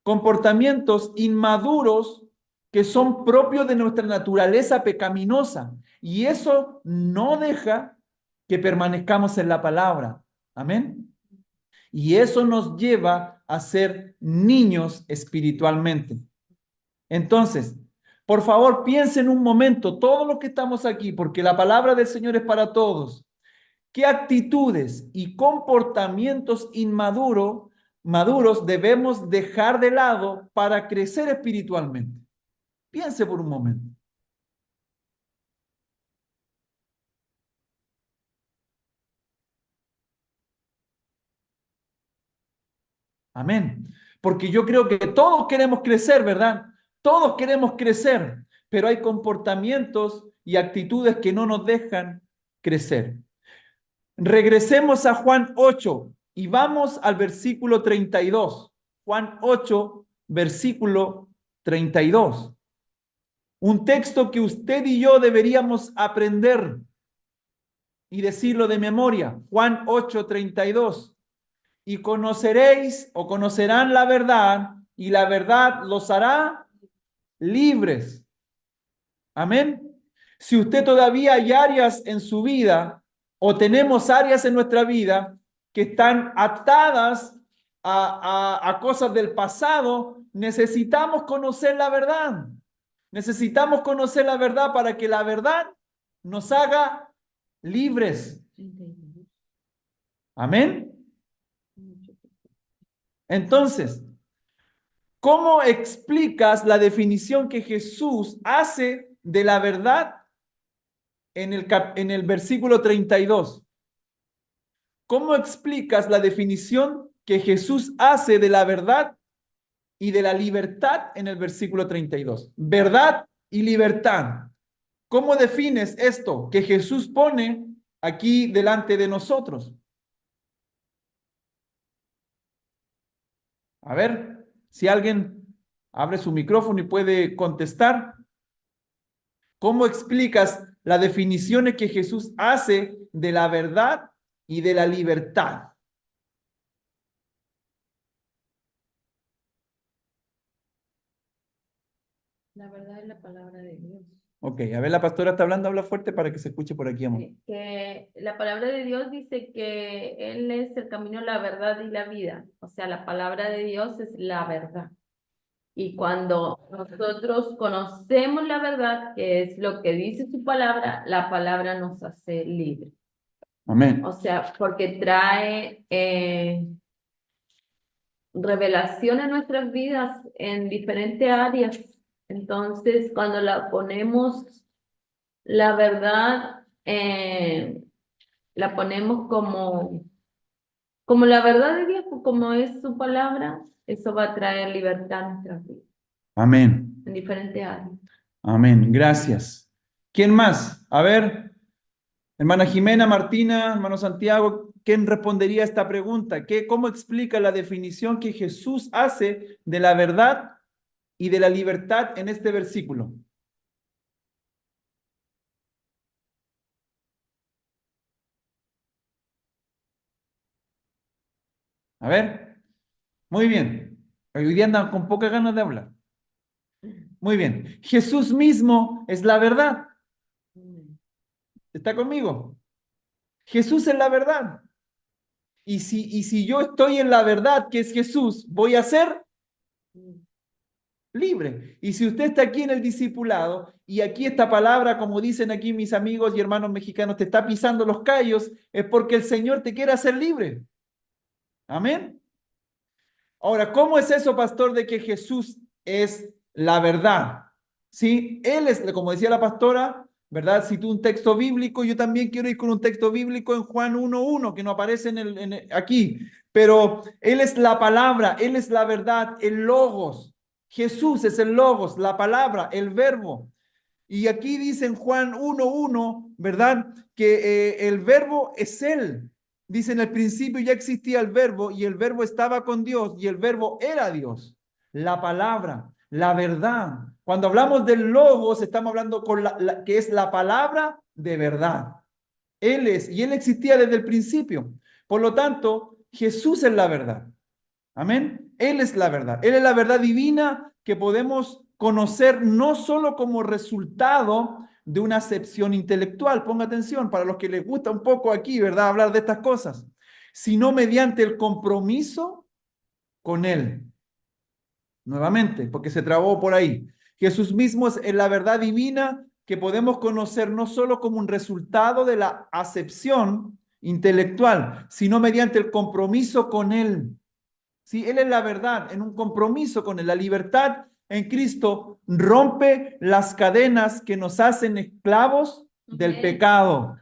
comportamientos inmaduros que son propios de nuestra naturaleza pecaminosa. Y eso no deja que permanezcamos en la palabra. Amén. Y eso nos lleva a ser niños espiritualmente. Entonces, por favor, piensen un momento, todos los que estamos aquí, porque la palabra del Señor es para todos. ¿Qué actitudes y comportamientos maduros debemos dejar de lado para crecer espiritualmente? Piense por un momento. Amén. Porque yo creo que todos queremos crecer, ¿verdad? Todos queremos crecer, pero hay comportamientos y actitudes que no nos dejan crecer. Regresemos a Juan 8 y vamos al versículo 32. Juan 8, versículo 32. Un texto que usted y yo deberíamos aprender y decirlo de memoria. Juan 8, 32. Y conoceréis o conocerán la verdad, y la verdad los hará libres. Amén. Si usted todavía hay áreas en su vida, o tenemos áreas en nuestra vida que están atadas a cosas del pasado, necesitamos conocer la verdad. Necesitamos conocer la verdad para que la verdad nos haga libres. Amén. Entonces, ¿cómo explicas la definición que Jesús hace de la verdad en el versículo 32? ¿Cómo explicas la definición que Jesús hace de la verdad y de la libertad en el versículo 32? Verdad y libertad. ¿Cómo defines esto que Jesús pone aquí delante de nosotros? A ver, si alguien abre su micrófono y puede contestar. ¿Cómo explicas las definiciones que Jesús hace de la verdad y de la libertad? La verdad es la palabra de Dios. Ok, a ver, la pastora está hablando, habla fuerte para que se escuche por aquí, amor. Que la palabra de Dios dice que Él es el camino, la verdad y la vida. O sea, la palabra de Dios es la verdad. Y cuando nosotros conocemos la verdad, que es lo que dice su palabra, la palabra nos hace libres. Amén. O sea, porque trae revelación en nuestras vidas en diferentes áreas. Entonces, cuando la ponemos, la verdad, la ponemos como la verdad de Dios, como es su palabra, eso va a traer libertad a nuestras vidas, Amén. en diferentes áreas. Amén. Gracias. ¿Quién más? A ver, hermana Jimena, Martina, hermano Santiago, ¿quién respondería a esta pregunta? ¿Cómo explica la definición que Jesús hace de la verdad y de la libertad en este versículo? A ver, muy bien. Hoy día andan con pocas ganas de hablar. Muy bien. Jesús mismo es la verdad. ¿Está conmigo? Jesús es la verdad. Y si yo estoy en la verdad, que es Jesús, voy a ser libre. Y si usted está aquí en el discipulado y aquí esta palabra, como dicen aquí mis amigos y hermanos mexicanos, te está pisando los callos, es porque el Señor te quiere hacer libre. Amén. Ahora, ¿cómo es eso, pastor, de que Jesús es la verdad? Sí, Él es, como decía la pastora, ¿verdad? Citó un texto bíblico, yo también quiero ir con un texto bíblico en Juan 1:1, que no aparece aquí, pero Él es la palabra, Él es la verdad, el logos. Jesús es el logos, la palabra, el verbo. Y aquí dice en Juan 1:1, ¿verdad? Que el verbo es Él. Dice en el principio ya existía el verbo y el verbo estaba con Dios y el verbo era Dios. La palabra, la verdad. Cuando hablamos del logos, estamos hablando con que es la palabra de verdad. Él es, y Él existía desde el principio. Por lo tanto, Jesús es la verdad. Amén. Él es la verdad. Él es la verdad divina que podemos conocer no solo como resultado de una acepción intelectual, ponga atención, para los que les gusta un poco aquí, ¿verdad?, hablar de estas cosas, sino mediante el compromiso con Él. Nuevamente, porque se trabó por ahí. Jesús mismo es la verdad divina que podemos conocer no solo como un resultado de la acepción intelectual, sino mediante el compromiso con Él. Sí, Él es la verdad, en un compromiso con Él. La libertad en Cristo rompe las cadenas que nos hacen esclavos del pecado.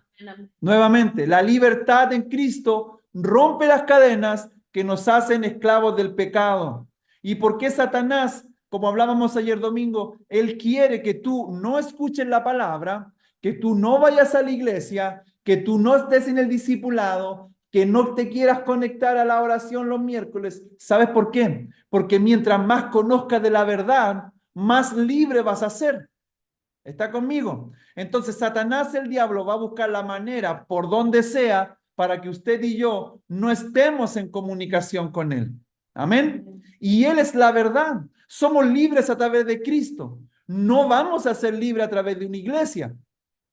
Nuevamente, la libertad en Cristo rompe las cadenas que nos hacen esclavos del pecado. ¿Y por qué Satanás, como hablábamos ayer domingo, él quiere que tú no escuches la palabra, que tú no vayas a la iglesia, que tú no estés en el discipulado, que no te quieras conectar a la oración los miércoles? ¿Sabes por qué? Porque mientras más conozcas de la verdad, más libre vas a ser. ¿Está conmigo? Entonces Satanás, el diablo, va a buscar la manera por donde sea para que usted y yo no estemos en comunicación con él. Amén. Y él es la verdad. Somos libres a través de Cristo. No vamos a ser libres a través de una iglesia.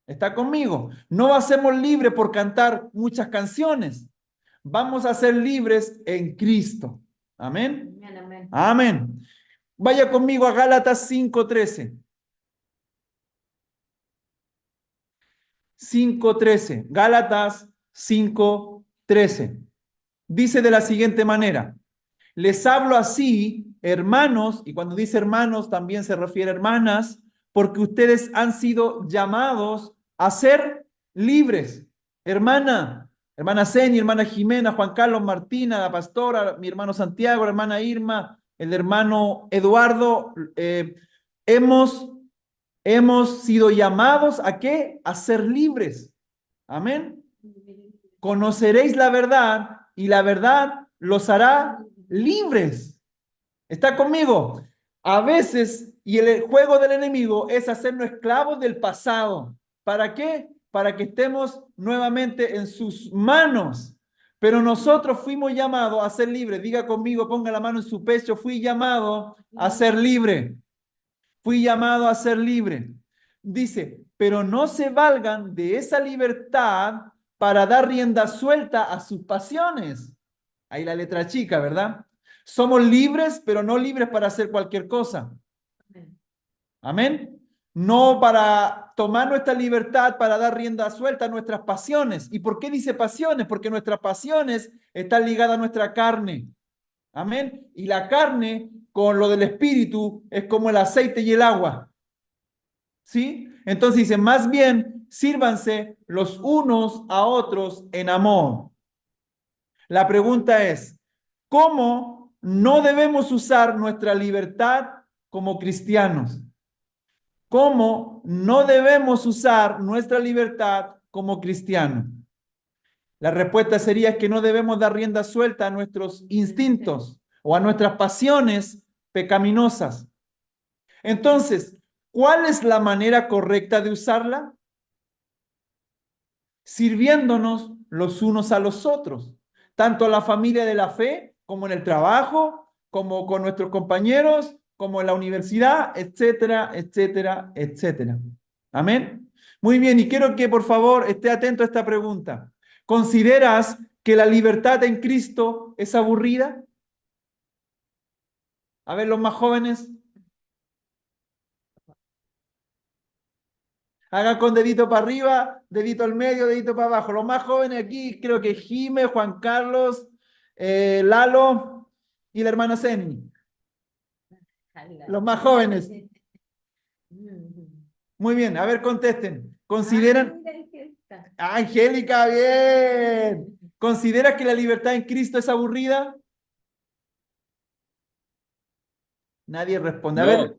¿Está conmigo? No hacemos libres por cantar muchas canciones. Vamos a ser libres en Cristo. Amén. Amén, amén. Amén. Vaya conmigo a Gálatas 5:13. 5:13, Gálatas 5:13. Dice de la siguiente manera: les hablo así, hermanos, y cuando dice hermanos también se refiere a hermanas, porque ustedes han sido llamados a ser libres. Hermana Seni, hermana Jimena, Juan Carlos, Martina, la pastora, mi hermano Santiago, la hermana Irma, el hermano Eduardo, hemos sido llamados ¿a qué? A ser libres. Amén. Conoceréis la verdad y la verdad los hará libres. ¿Está conmigo? A veces, y el juego del enemigo es hacernos esclavos del pasado. ¿Para qué? Para que estemos nuevamente en sus manos. Pero nosotros fuimos llamados a ser libres. Diga conmigo, ponga la mano en su pecho, fui llamado a ser libre. Fui llamado a ser libre. Dice, pero no se valgan de esa libertad para dar rienda suelta a sus pasiones. Ahí la letra chica, ¿verdad? Somos libres, pero no libres para hacer cualquier cosa. Amén. No para tomar nuestra libertad para dar rienda suelta a nuestras pasiones. ¿Y por qué dice pasiones? Porque nuestras pasiones están ligadas a nuestra carne. Amén. Y la carne con lo del espíritu es como el aceite y el agua. ¿Sí? Entonces dice, más bien, sírvanse los unos a otros en amor. La pregunta es, ¿cómo no debemos usar nuestra libertad como cristianos? ¿Cómo no debemos usar nuestra libertad como cristianos? La respuesta sería que no debemos dar rienda suelta a nuestros instintos o a nuestras pasiones pecaminosas. Entonces, ¿cuál es la manera correcta de usarla? Sirviéndonos los unos a los otros, tanto a la familia de la fe, como en el trabajo, como con nuestros compañeros, como en la universidad, etcétera, etcétera, etcétera. Amén. Muy bien, y quiero que por favor esté atento a esta pregunta. ¿Consideras que la libertad en Cristo es aburrida? A ver, los más jóvenes. Hagan con dedito para arriba, dedito al medio, dedito para abajo. Los más jóvenes aquí, creo que Jime, Juan Carlos, Lalo y la hermana Seni. Los más jóvenes. Muy bien, a ver, contesten. ¿Consideran? Angélica, bien. ¿Considera que la libertad en Cristo es aburrida? Nadie responde. A ver.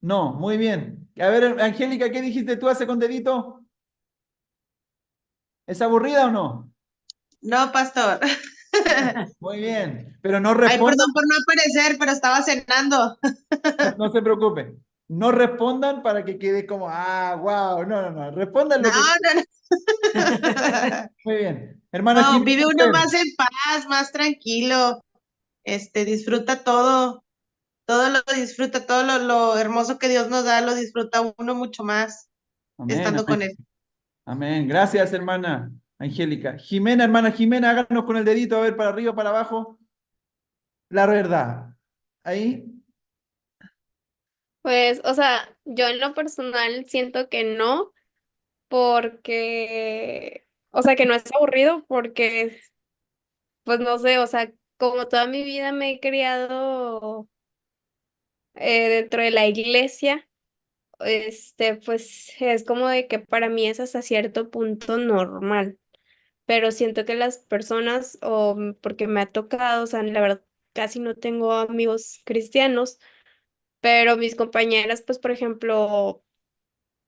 No, muy bien. A ver, Angélica, ¿qué dijiste tú hace con dedito? ¿Es aburrida o no? No, pastor. Muy bien, pero no Ay, respondan. perdón por no aparecer, pero estaba cenando. No se preocupe. No respondan para que quede como, wow. No. Respondan lo No, que... no. Muy bien. Hermana No, Jimena, vive uno usted. más en paz, más tranquilo. Disfruta todo lo disfruta, todo lo hermoso que Dios nos da, lo disfruta uno mucho más Amén, estando con amén. Él. Amén. Gracias, hermana Angélica. Jimena, hermana Jimena, háganos con el dedito, a ver, para arriba, para abajo. La verdad. Ahí. Pues, o sea, yo en lo personal siento que no, porque, o sea, que no es aburrido, porque, pues no sé, o sea, como toda mi vida me he criado dentro de la iglesia, pues es como de que para mí es hasta cierto punto normal, pero siento que las personas, porque me ha tocado, o sea, la verdad, casi no tengo amigos cristianos, pero mis compañeras, pues, por ejemplo,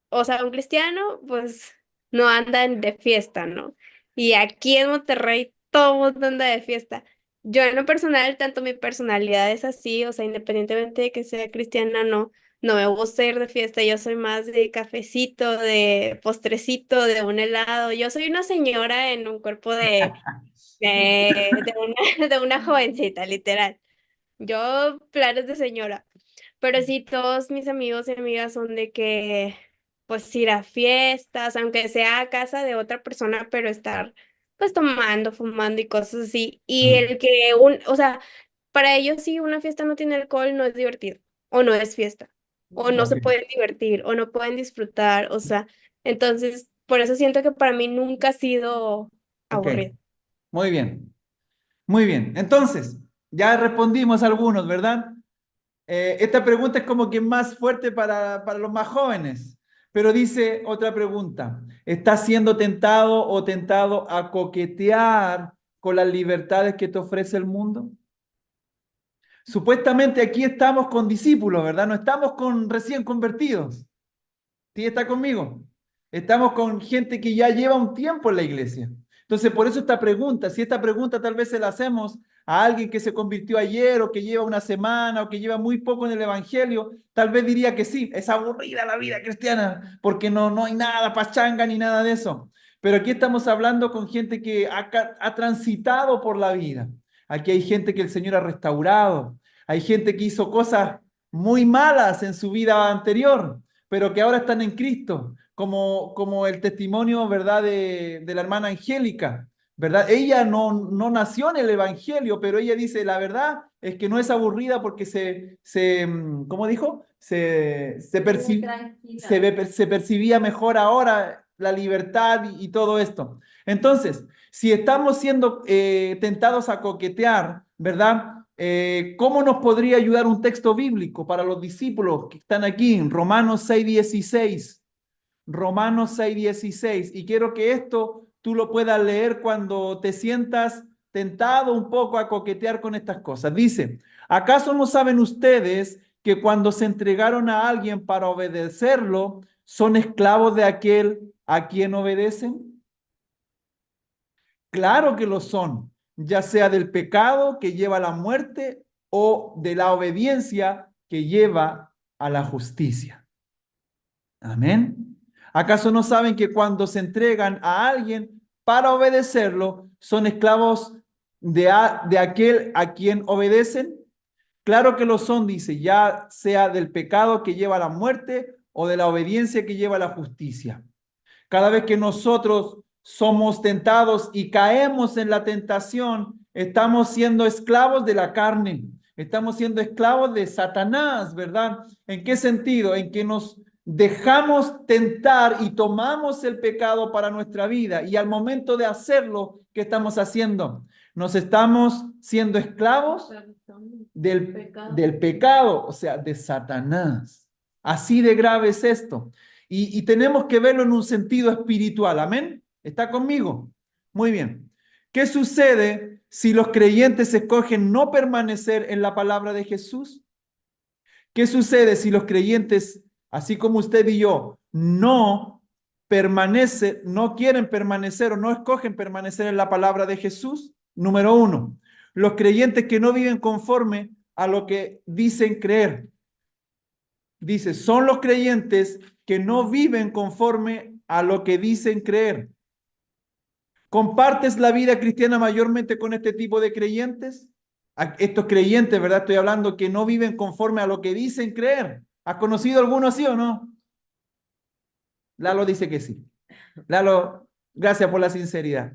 o sea, un cristiano, pues, no andan de fiesta, ¿no? Y aquí en Monterrey todo mundo anda de fiesta. Yo en lo personal, tanto mi personalidad es así, o sea, independientemente de que sea cristiana, no me gusta ir de fiesta, yo soy más de cafecito, de postrecito, de un helado. Yo soy una señora en un cuerpo de una jovencita, literal. Yo, planes de señora. Pero sí, todos mis amigos y amigas son de que, pues, ir a fiestas, aunque sea a casa de otra persona, pero estar, pues, tomando, fumando y cosas así. Y Mm, el que, o sea, para ellos si una fiesta no tiene alcohol, no es divertido, o no es fiesta, o no se ok, pueden divertir, o no pueden disfrutar, o sea, entonces, por eso siento que para mí nunca ha sido ok. aburrido. Muy bien. Muy bien. Entonces, ya respondimos algunos, ¿verdad? Esta pregunta es como que más fuerte para los más jóvenes, pero dice otra pregunta. ¿Estás siendo tentado o tentado a coquetear con las libertades que te ofrece el mundo? Supuestamente aquí estamos con discípulos, ¿verdad? No estamos con recién convertidos. ¿Sí está conmigo? Estamos con gente que ya lleva un tiempo en la iglesia. Entonces, por eso esta pregunta, si esta pregunta tal vez se la hacemos a alguien que se convirtió ayer o que lleva una semana o que lleva muy poco en el evangelio, tal vez diría que sí, es aburrida la vida cristiana porque no hay nada pachanga ni nada de eso. Pero aquí estamos hablando con gente que ha transitado por la vida. Aquí hay gente que el Señor ha restaurado. Hay gente que hizo cosas muy malas en su vida anterior pero que ahora están en Cristo, como el testimonio, ¿verdad?, de la hermana Angélica, ¿verdad? Ella no nació en el Evangelio, pero ella dice, la verdad es que no es aburrida porque ¿cómo dijo? Tranquila. Se percibía mejor ahora la libertad y todo esto. Entonces, si estamos siendo tentados a coquetear, ¿verdad? ¿Cómo nos podría ayudar un texto bíblico para los discípulos que están aquí en Romanos 6:16? Romanos 6:16. Y quiero que esto tú lo puedas leer cuando te sientas tentado un poco a coquetear con estas cosas. Dice, ¿acaso no saben ustedes que cuando se entregaron a alguien para obedecerlo, son esclavos de aquel a quien obedecen? Claro que lo son, ya sea del pecado que lleva a la muerte o de la obediencia que lleva a la justicia. Amén. ¿Acaso no saben que cuando se entregan a alguien para obedecerlo, son esclavos de aquel a quien obedecen? Claro que lo son, dice, ya sea del pecado que lleva a la muerte o de la obediencia que lleva a la justicia. Cada vez que nosotros somos tentados y caemos en la tentación, estamos siendo esclavos de la carne, estamos siendo esclavos de Satanás, ¿verdad? ¿En qué sentido? En que nos dejamos tentar y tomamos el pecado para nuestra vida y al momento de hacerlo, ¿qué estamos haciendo? Nos estamos siendo esclavos del pecado, o sea, de Satanás. Así de grave es esto. Y tenemos que verlo en un sentido espiritual. Amén. ¿Está conmigo? Muy bien. ¿Qué sucede si los creyentes escogen no permanecer en la palabra de Jesús? ¿Qué sucede si los creyentes, así como usted y yo, no quieren permanecer o no escogen permanecer en la palabra de Jesús? Número uno, los creyentes que no viven conforme a lo que dicen creer. Dice, son los creyentes que no viven conforme a lo que dicen creer. ¿Compartes la vida cristiana mayormente con este tipo de creyentes? estos creyentes, ¿verdad? Estoy hablando que no viven conforme a lo que dicen creer. ¿Has conocido alguno así o no? Lalo dice que sí. Lalo, gracias por la sinceridad.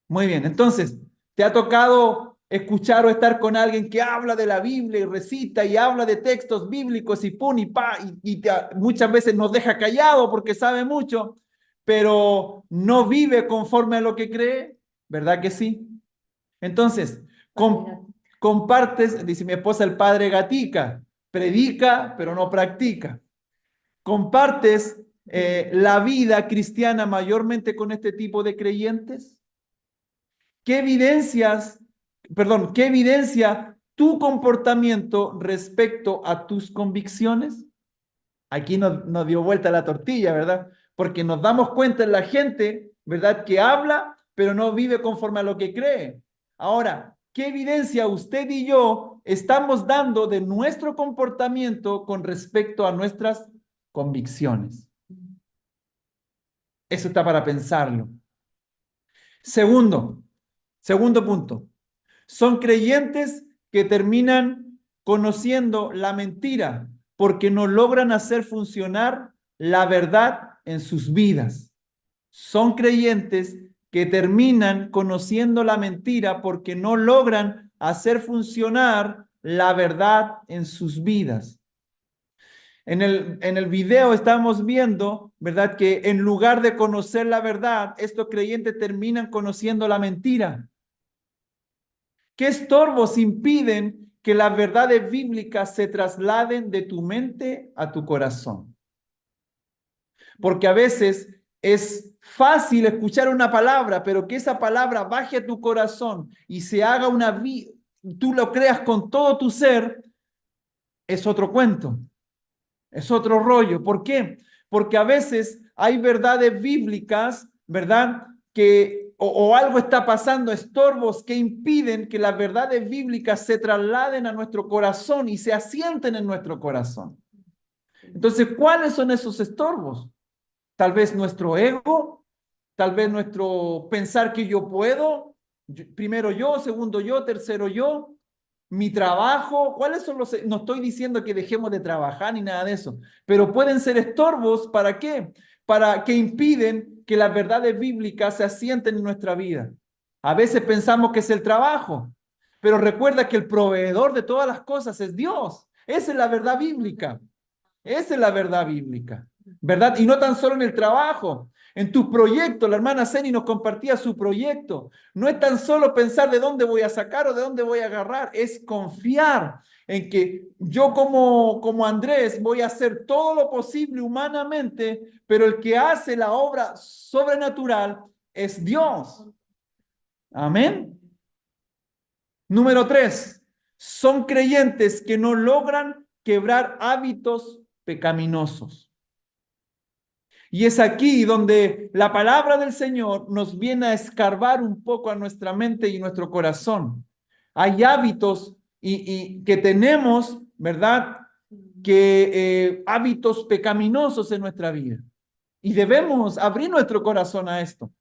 Muy bien, entonces, ¿te ha tocado escuchar o estar con alguien que habla de la Biblia y recita y habla de textos bíblicos y pum y pa, muchas veces nos deja callado porque sabe mucho, pero no vive conforme a lo que cree? ¿Verdad que sí? Entonces, compartes, dice mi esposa, el padre Gatica, predica, pero no practica. ¿Compartes la vida cristiana mayormente con este tipo de creyentes? ¿Qué evidencia tu comportamiento respecto a tus convicciones? Aquí nos dio vuelta la tortilla, ¿verdad? Porque nos damos cuenta en la gente, ¿verdad? Que habla, pero no vive conforme a lo que cree. Ahora, ¿qué evidencia usted y yo estamos dando de nuestro comportamiento con respecto a nuestras convicciones? Eso está para pensarlo. Segundo punto. Son creyentes que terminan conociendo la mentira porque no logran hacer funcionar la verdad en sus vidas. Son creyentes que terminan conociendo la mentira porque no logran hacer funcionar la verdad en sus vidas. En el video estamos viendo, ¿verdad? Que en lugar de conocer la verdad, estos creyentes terminan conociendo la mentira. ¿Qué estorbos impiden que las verdades bíblicas se trasladen de tu mente a tu corazón? Porque a veces es fácil escuchar una palabra, pero que esa palabra baje a tu corazón y se haga una vida, tú lo creas con todo tu ser, es otro cuento, es otro rollo. ¿Por qué? Porque a veces hay verdades bíblicas, ¿verdad? O algo está pasando, estorbos que impiden que las verdades bíblicas se trasladen a nuestro corazón y se asienten en nuestro corazón. Entonces, ¿cuáles son esos estorbos? Tal vez nuestro ego, tal vez nuestro pensar que yo puedo, primero yo, segundo yo, tercero yo, mi trabajo. ¿Cuáles son los? No estoy diciendo que dejemos de trabajar ni nada de eso, pero pueden ser estorbos. ¿Para qué? Para que impiden que las verdades bíblicas se asienten en nuestra vida. A veces pensamos que es el trabajo, pero recuerda que el proveedor de todas las cosas es Dios. Esa es la verdad bíblica. Esa es la verdad bíblica, ¿verdad? Y no tan solo en el trabajo, en tus proyectos. La hermana Ceni nos compartía su proyecto. No es tan solo pensar de dónde voy a sacar o de dónde voy a agarrar, es confiar en que yo como Andrés voy a hacer todo lo posible humanamente, pero el que hace la obra sobrenatural es Dios. Amén. Número 3, son creyentes que no logran quebrar hábitos pecaminosos. Y es aquí donde la palabra del Señor nos viene a escarbar un poco a nuestra mente y nuestro corazón. Hay hábitos y que tenemos, ¿verdad? Que hábitos pecaminosos en nuestra vida. Y debemos abrir nuestro corazón a esto.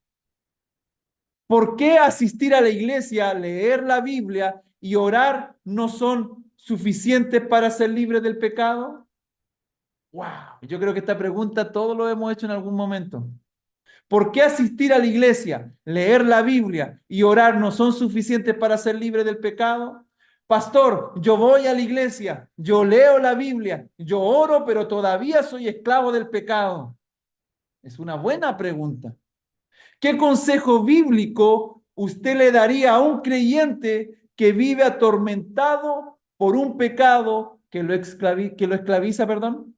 ¿Por qué asistir a la iglesia, leer la Biblia y orar no son suficientes para ser libres del pecado? Wow, yo creo que esta pregunta todos lo hemos hecho en algún momento. ¿Por qué asistir a la iglesia, leer la Biblia y orar no son suficientes para ser libre del pecado? Pastor, yo voy a la iglesia, yo leo la Biblia, yo oro, pero todavía soy esclavo del pecado. Es una buena pregunta. ¿Qué consejo bíblico usted le daría a un creyente que vive atormentado por un pecado que lo esclaviza, perdón?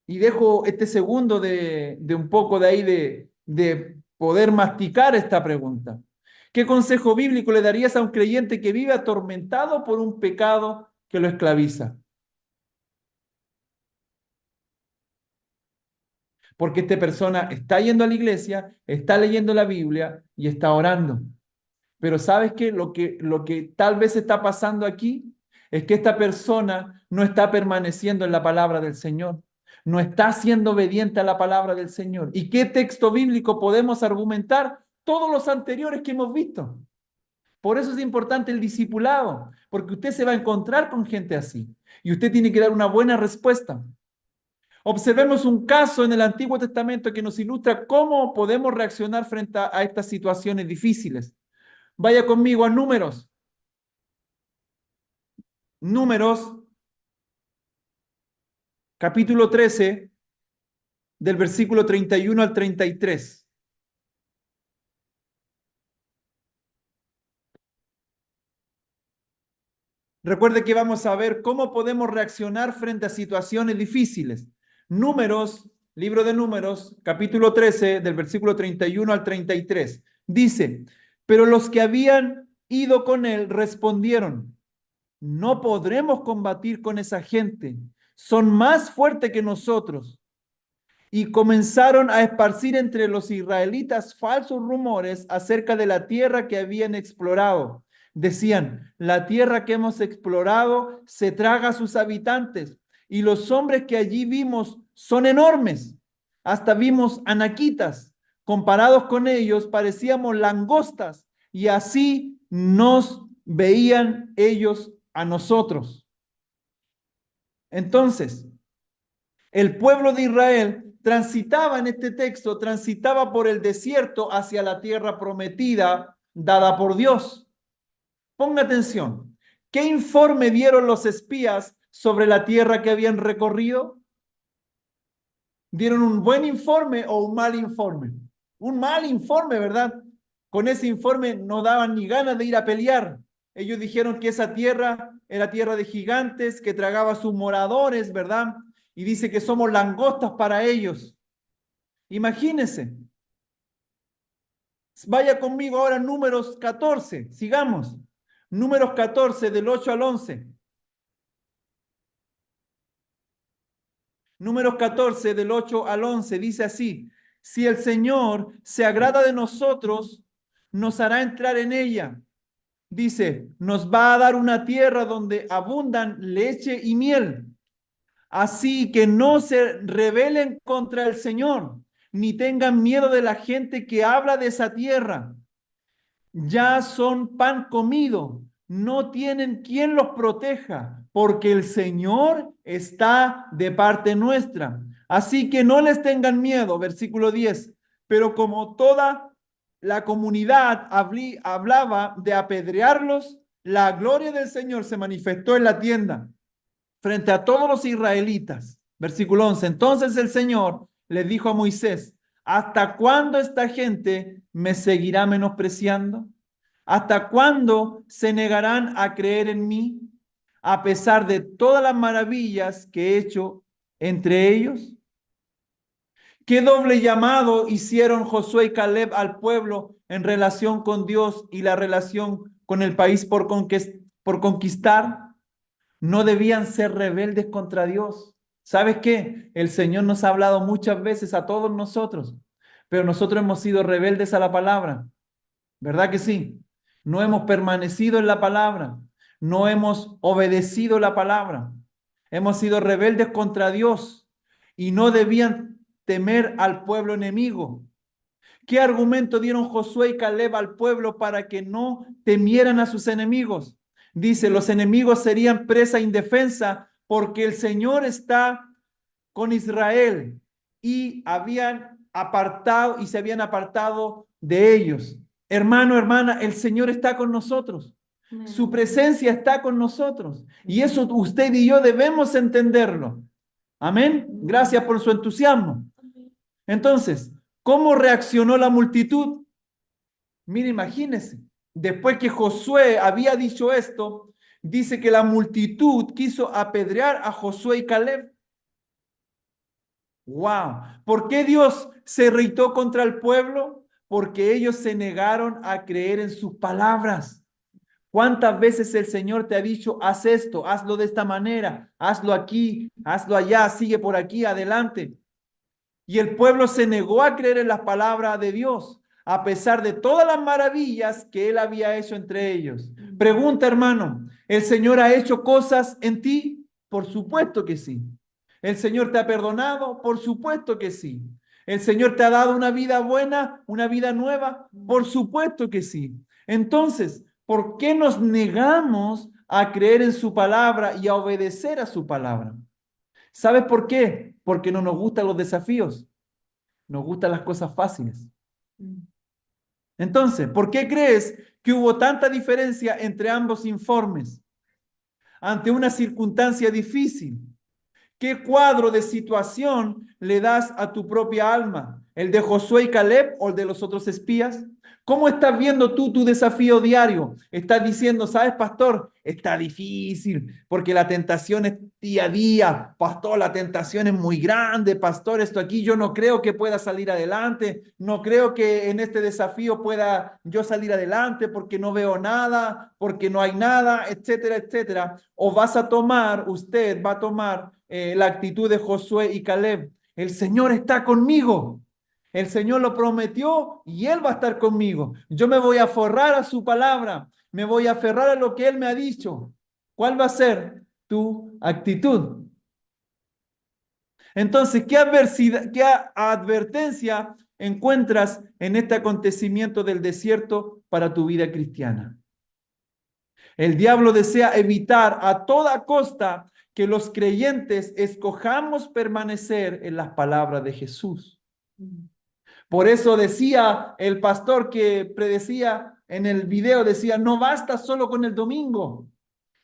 Y dejo este segundo de un poco de ahí de poder masticar esta pregunta. ¿Qué consejo bíblico le darías a un creyente que vive atormentado por un pecado que lo esclaviza? Porque esta persona está yendo a la iglesia, está leyendo la Biblia y está orando. Pero ¿sabes qué? Lo que tal vez está pasando aquí es que esta persona no está permaneciendo en la palabra del Señor. No está siendo obediente a la palabra del Señor. ¿Y qué texto bíblico podemos argumentar? todos los anteriores que hemos visto. Por eso es importante el discipulado, porque usted se va a encontrar con gente así y usted tiene que dar una buena respuesta. Observemos un caso en el Antiguo Testamento que nos ilustra cómo podemos reaccionar frente a estas situaciones difíciles. Vaya conmigo a Números. Números, capítulo 13, del versículo 31 al 33. Recuerde que vamos a ver cómo podemos reaccionar frente a situaciones difíciles. Números, libro de Números, capítulo 13, del versículo 31 al 33. Dice, pero los que habían ido con él respondieron, no podremos combatir con esa gente, son más fuertes que nosotros. Y comenzaron a esparcir entre los israelitas falsos rumores acerca de la tierra que habían explorado. Decían, la tierra que hemos explorado se traga a sus habitantes y los hombres que allí vimos son enormes. Hasta vimos anaquitas. Comparados con ellos parecíamos langostas y así nos veían ellos a nosotros. Entonces, el pueblo de Israel transitaba en este texto, transitaba por el desierto hacia la tierra prometida dada por Dios. Ponga atención. ¿Qué informe dieron los espías sobre la tierra que habían recorrido? ¿Dieron un buen informe o un mal informe? Un mal informe, ¿verdad? Con ese informe no daban ni ganas de ir a pelear. Ellos dijeron que esa tierra era tierra de gigantes, que tragaba a sus moradores, ¿verdad? Y dice que somos langostas para ellos. Imagínense. Vaya conmigo ahora a Números 14. Sigamos. Números 14, del 8 al 11. Números 14, del 8 al 11, dice así. Si el Señor se agrada de nosotros, nos hará entrar en ella. Dice, nos va a dar una tierra donde abundan leche y miel. Así que no se rebelen contra el Señor, ni tengan miedo de la gente que habla de esa tierra. Ya son pan comido, no tienen quien los proteja, porque el Señor está de parte nuestra. Así que no les tengan miedo, versículo 10. Pero como toda la comunidad hablaba de apedrearlos, la gloria del Señor se manifestó en la tienda frente a todos los israelitas. Versículo 11. Entonces el Señor le dijo a Moisés, ¿hasta cuándo esta gente me seguirá menospreciando? ¿Hasta cuándo se negarán a creer en mí, a pesar de todas las maravillas que he hecho entre ellos? ¿Qué doble llamado hicieron Josué y Caleb al pueblo en relación con Dios y la relación con el país por conquistar? No debían ser rebeldes contra Dios. ¿Sabes qué? El Señor nos ha hablado muchas veces a todos nosotros, pero nosotros hemos sido rebeldes a la palabra. ¿Verdad que sí? No hemos permanecido en la palabra, no hemos obedecido la palabra. Hemos sido rebeldes contra Dios y no debían temer al pueblo enemigo. ¿Qué argumento dieron Josué y Caleb al pueblo para que no temieran a sus enemigos? Dice, los enemigos serían presa indefensa porque el Señor está con Israel y se habían apartado de ellos. Hermano, hermana, el Señor está con nosotros. Su presencia está con nosotros. Y eso usted y yo debemos entenderlo. Amén. Gracias por su entusiasmo. Entonces, ¿cómo reaccionó la multitud? Mire, imagínese. Después que Josué había dicho esto, dice que la multitud quiso apedrear a Josué y Caleb. ¡Wow! ¿Por qué Dios se irritó contra el pueblo? Porque ellos se negaron a creer en sus palabras. ¿Cuántas veces el Señor te ha dicho, haz esto, hazlo de esta manera, hazlo aquí, hazlo allá, sigue por aquí, adelante? Y el pueblo se negó a creer en las palabras de Dios, a pesar de todas las maravillas que Él había hecho entre ellos. Pregunta, hermano, ¿el Señor ha hecho cosas en ti? Por supuesto que sí. ¿El Señor te ha perdonado? Por supuesto que sí. ¿El Señor te ha dado una vida buena, una vida nueva? Por supuesto que sí. Entonces, ¿por qué nos negamos a creer en su palabra y a obedecer a su palabra? ¿Sabes por qué? Porque no nos gustan los desafíos, nos gustan las cosas fáciles. Entonces, ¿por qué crees que hubo tanta diferencia entre ambos informes? Ante una circunstancia difícil, ¿qué cuadro de situación le das a tu propia alma? ¿El de Josué y Caleb o el de los otros espías? ¿Cómo estás viendo tú tu desafío diario? Estás diciendo, ¿sabes, pastor? Está difícil porque la tentación es día a día. Pastor, la tentación es muy grande. Pastor, esto aquí yo no creo que pueda salir adelante. No creo que en este desafío pueda yo salir adelante porque no veo nada, porque no hay nada, etcétera, etcétera. O usted va a tomar la actitud de Josué y Caleb. El Señor está conmigo. El Señor lo prometió y Él va a estar conmigo. Yo me voy a aferrar a su palabra. Me voy a aferrar a lo que Él me ha dicho. ¿Cuál va a ser tu actitud? Entonces, ¿qué advertencia encuentras en este acontecimiento del desierto para tu vida cristiana? El diablo desea evitar a toda costa que los creyentes escojamos permanecer en las palabras de Jesús. Por eso decía el pastor que predecía en el video, decía, no basta solo con el domingo.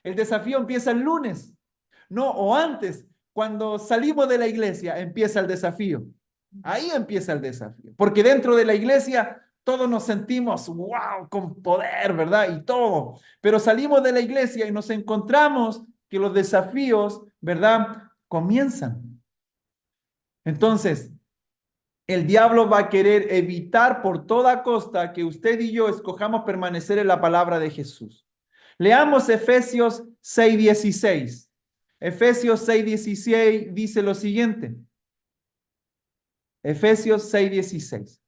El desafío empieza el lunes. No, o antes, cuando salimos de la iglesia, empieza el desafío. Ahí empieza el desafío. Porque dentro de la iglesia todos nos sentimos, wow, con poder, ¿verdad? Y todo. Pero salimos de la iglesia y nos encontramos que los desafíos, ¿verdad? Comienzan. Entonces, el diablo va a querer evitar por toda costa que usted y yo escojamos permanecer en la palabra de Jesús. Leamos Efesios 6:16. Efesios 6:16 dice lo siguiente. Efesios 6:16.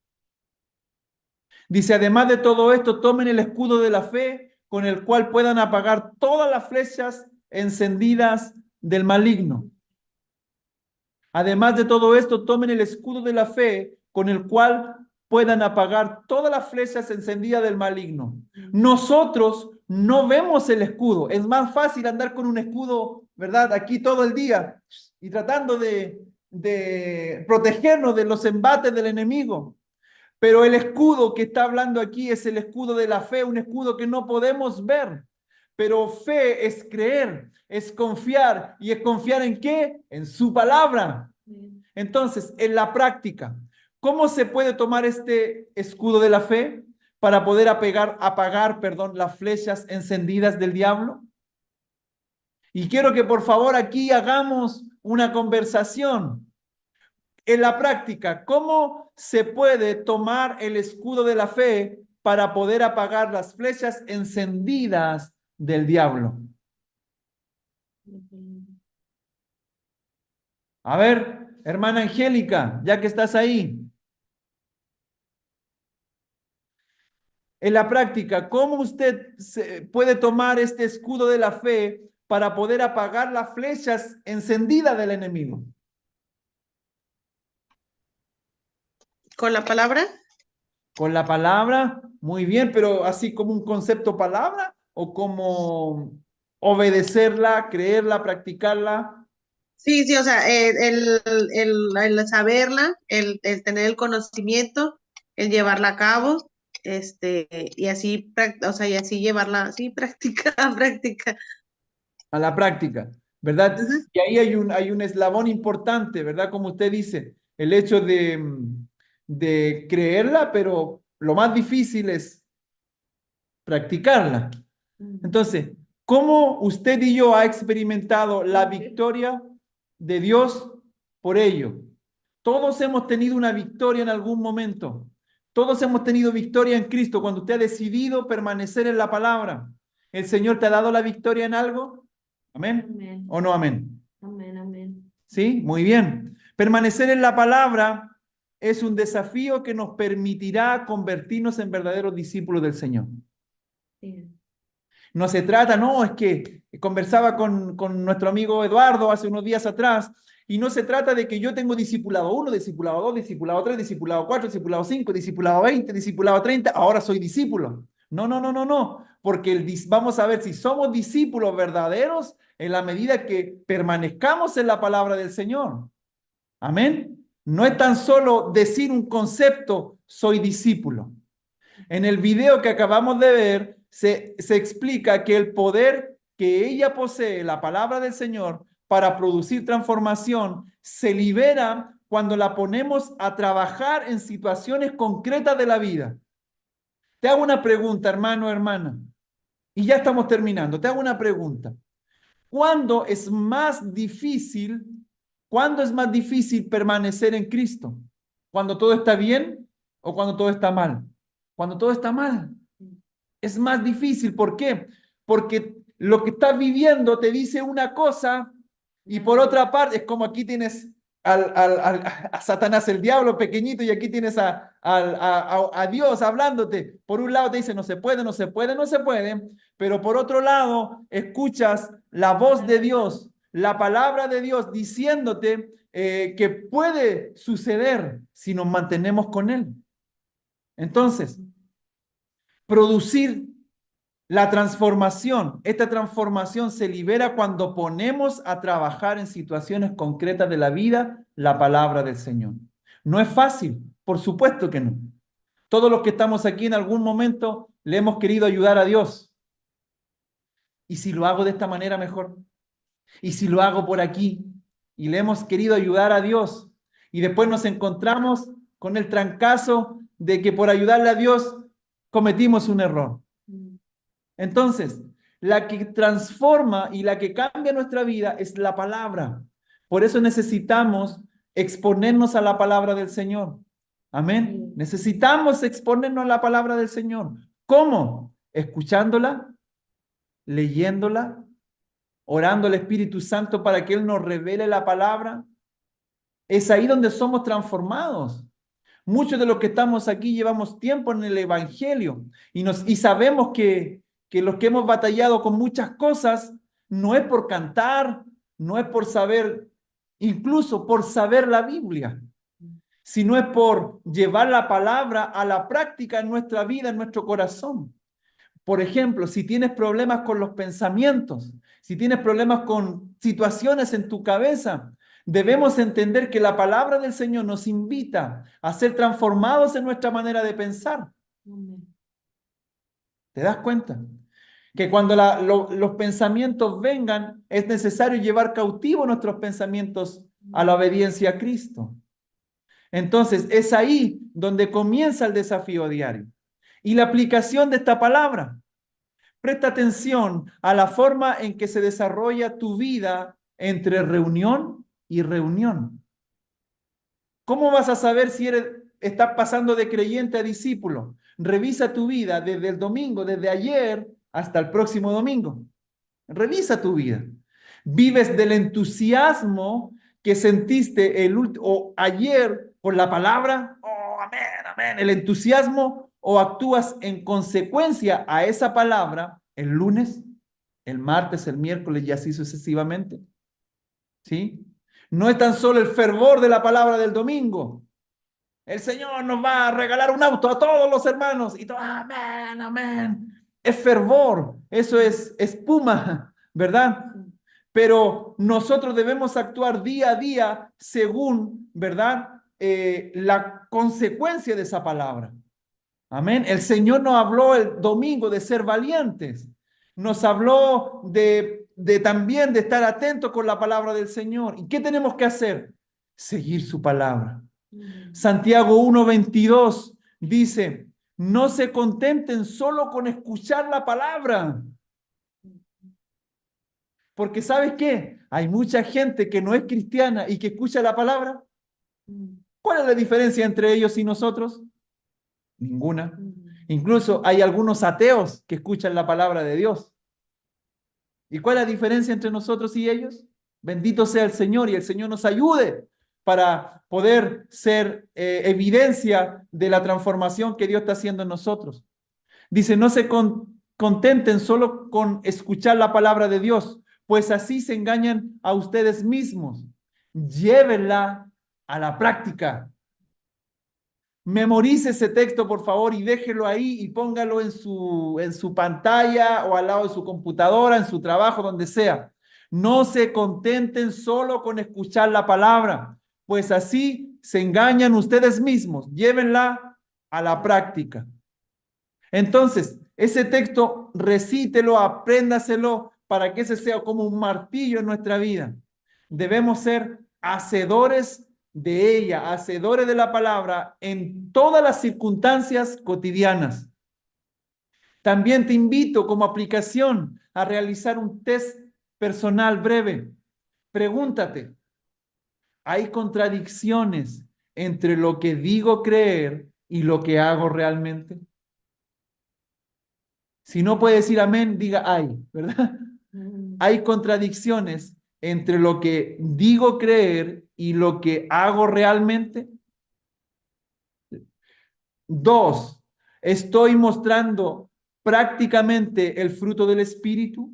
Dice, además de todo esto, tomen el escudo de la fe con el cual puedan apagar todas las flechas encendidas del maligno. Además de todo esto, tomen el escudo de la fe con el cual puedan apagar todas las flechas encendidas del maligno. Nosotros no vemos el escudo. Es más fácil andar con un escudo, ¿verdad? Aquí todo el día y tratando de protegernos de los embates del enemigo. Pero el escudo que está hablando aquí es el escudo de la fe, un escudo que no podemos ver. Pero fe es creer, es confiar. ¿Y es confiar en qué? En su palabra. Entonces, en la práctica, ¿cómo se puede tomar este escudo de la fe para poder apagar las flechas encendidas del diablo? Y quiero que por favor aquí hagamos una conversación. En la práctica, ¿cómo se puede tomar el escudo de la fe para poder apagar las flechas encendidas del diablo? A ver, hermana Angélica, ya que estás ahí. En la práctica, ¿cómo usted puede tomar este escudo de la fe para poder apagar las flechas encendidas del enemigo? ¿Con la palabra? Con la palabra, muy bien, pero así como un concepto palabra o como obedecerla, creerla, practicarla. Sí, sí, o sea, el saberla, el tener el conocimiento, el llevarla a cabo, y así, o sea, y así llevarla, así, práctica, práctica. A la práctica, ¿verdad? Ujú. Y ahí hay un eslabón importante, ¿verdad? Como usted dice, el hecho de creerla, pero lo más difícil es practicarla. Entonces, ¿cómo usted y yo ha experimentado la victoria de Dios por ello? Todos hemos tenido una victoria en algún momento. Todos hemos tenido victoria en Cristo cuando usted ha decidido permanecer en la palabra. ¿El Señor te ha dado la victoria en algo? ¿Amén? Amén. ¿O no amén? Amén, amén. Sí, muy bien. Permanecer en la palabra es un desafío que nos permitirá convertirnos en verdaderos discípulos del Señor. Sí. No se trata, no, es que conversaba con nuestro amigo Eduardo hace unos días atrás, y no se trata de que yo tengo discipulado 1, discipulado 2, discipulado 3, discipulado 4, discipulado 5, discipulado 20, discipulado 30, ahora soy discípulo. No, no, no, no, no, porque vamos a ver si somos discípulos verdaderos en la medida que permanezcamos en la palabra del Señor. Amén. No es tan solo decir un concepto, soy discípulo. En el video que acabamos de ver, se explica que el poder que ella posee, la palabra del Señor, para producir transformación, se libera cuando la ponemos a trabajar en situaciones concretas de la vida. Te hago una pregunta, hermano, hermana, y ya estamos terminando. Te hago una pregunta. ¿Cuándo es más difícil permanecer en Cristo? ¿Cuando todo está bien o cuando todo está mal? Cuando todo está mal. Es más difícil. ¿Por qué? Porque lo que estás viviendo te dice una cosa y por otra parte, es como aquí tienes a Satanás, el diablo pequeñito, y aquí tienes a Dios hablándote. Por un lado te dice, no se puede, no se puede, no se puede, pero por otro lado escuchas la voz de Dios, la palabra de Dios diciéndote que puede suceder si nos mantenemos con Él. Entonces, producir la transformación, esta transformación se libera cuando ponemos a trabajar en situaciones concretas de la vida la palabra del Señor. No es fácil, por supuesto que no. Todos los que estamos aquí en algún momento le hemos querido ayudar a Dios. ¿Y si lo hago de esta manera mejor? ¿Y si lo hago por aquí? Y le hemos querido ayudar a Dios. Y después nos encontramos con el trancazo de que por ayudarle a Dios cometimos un error. Entonces, la que transforma y la que cambia nuestra vida es la palabra. Por eso necesitamos exponernos a la palabra del Señor. Amén. Necesitamos exponernos a la palabra del Señor. ¿Cómo? Escuchándola, leyéndola, orando al Espíritu Santo para que Él nos revele la palabra. Es ahí donde somos transformados. Muchos de los que estamos aquí llevamos tiempo en el Evangelio y sabemos que los que hemos batallado con muchas cosas no es por cantar, no es por saber, incluso por saber la Biblia, sino es por llevar la palabra a la práctica en nuestra vida, en nuestro corazón. Por ejemplo, si tienes problemas con los pensamientos, si tienes problemas con situaciones en tu cabeza, debemos entender que la palabra del Señor nos invita a ser transformados en nuestra manera de pensar. ¿Te das cuenta? Que cuando los pensamientos vengan, es necesario llevar cautivo nuestros pensamientos a la obediencia a Cristo. Entonces, es ahí donde comienza el desafío diario. Y la aplicación de esta palabra. Presta atención a la forma en que se desarrolla tu vida entre reunión y reunión. ¿Cómo vas a saber si estás pasando de creyente a discípulo? Revisa tu vida desde el domingo, desde ayer hasta el próximo domingo. Revisa tu vida. ¿Vives del entusiasmo que sentiste ayer por la palabra? Oh, amén, amén. El entusiasmo, o actúas en consecuencia a esa palabra el lunes, el martes, el miércoles y así sucesivamente. ¿Sí? No es tan solo el fervor de la palabra del domingo. El Señor nos va a regalar un auto a todos los hermanos y todo, amén, amén. Es fervor, eso es espuma, ¿verdad? Pero nosotros debemos actuar día a día según, ¿verdad? La consecuencia de esa palabra. Amén. El Señor nos habló el domingo de ser valientes. Nos habló también de estar atentos con la palabra del Señor. ¿Y qué tenemos que hacer? Seguir su palabra. Santiago 1:22 dice, no se contenten solo con escuchar la palabra. Porque ¿sabes qué? Hay mucha gente que no es cristiana y que escucha la palabra. ¿Cuál es la diferencia entre ellos y nosotros? Ninguna. Incluso hay algunos ateos que escuchan la palabra de Dios. ¿Y cuál es la diferencia entre nosotros y ellos? Bendito sea el Señor y el Señor nos ayude para poder ser evidencia de la transformación que Dios está haciendo en nosotros. Dice, no se contenten solo con escuchar la palabra de Dios, pues así se engañan a ustedes mismos. Llévenla a la práctica. Memorice ese texto, por favor, y déjelo ahí y póngalo en su pantalla o al lado de su computadora, en su trabajo, donde sea. No se contenten solo con escuchar la palabra, pues así se engañan ustedes mismos. Llévenla a la práctica. Entonces, ese texto, recítelo, apréndaselo para que ese sea como un martillo en nuestra vida. Debemos ser hacedores de ella, hacedores de la palabra en todas las circunstancias cotidianas. También te invito como aplicación a realizar un test personal breve. Pregúntate, ¿hay contradicciones entre lo que digo creer y lo que hago realmente? Si no puede decir amén, diga hay, ¿verdad? Hay contradicciones entre lo que digo creer y lo que hago realmente. 2, estoy mostrando prácticamente el fruto del Espíritu.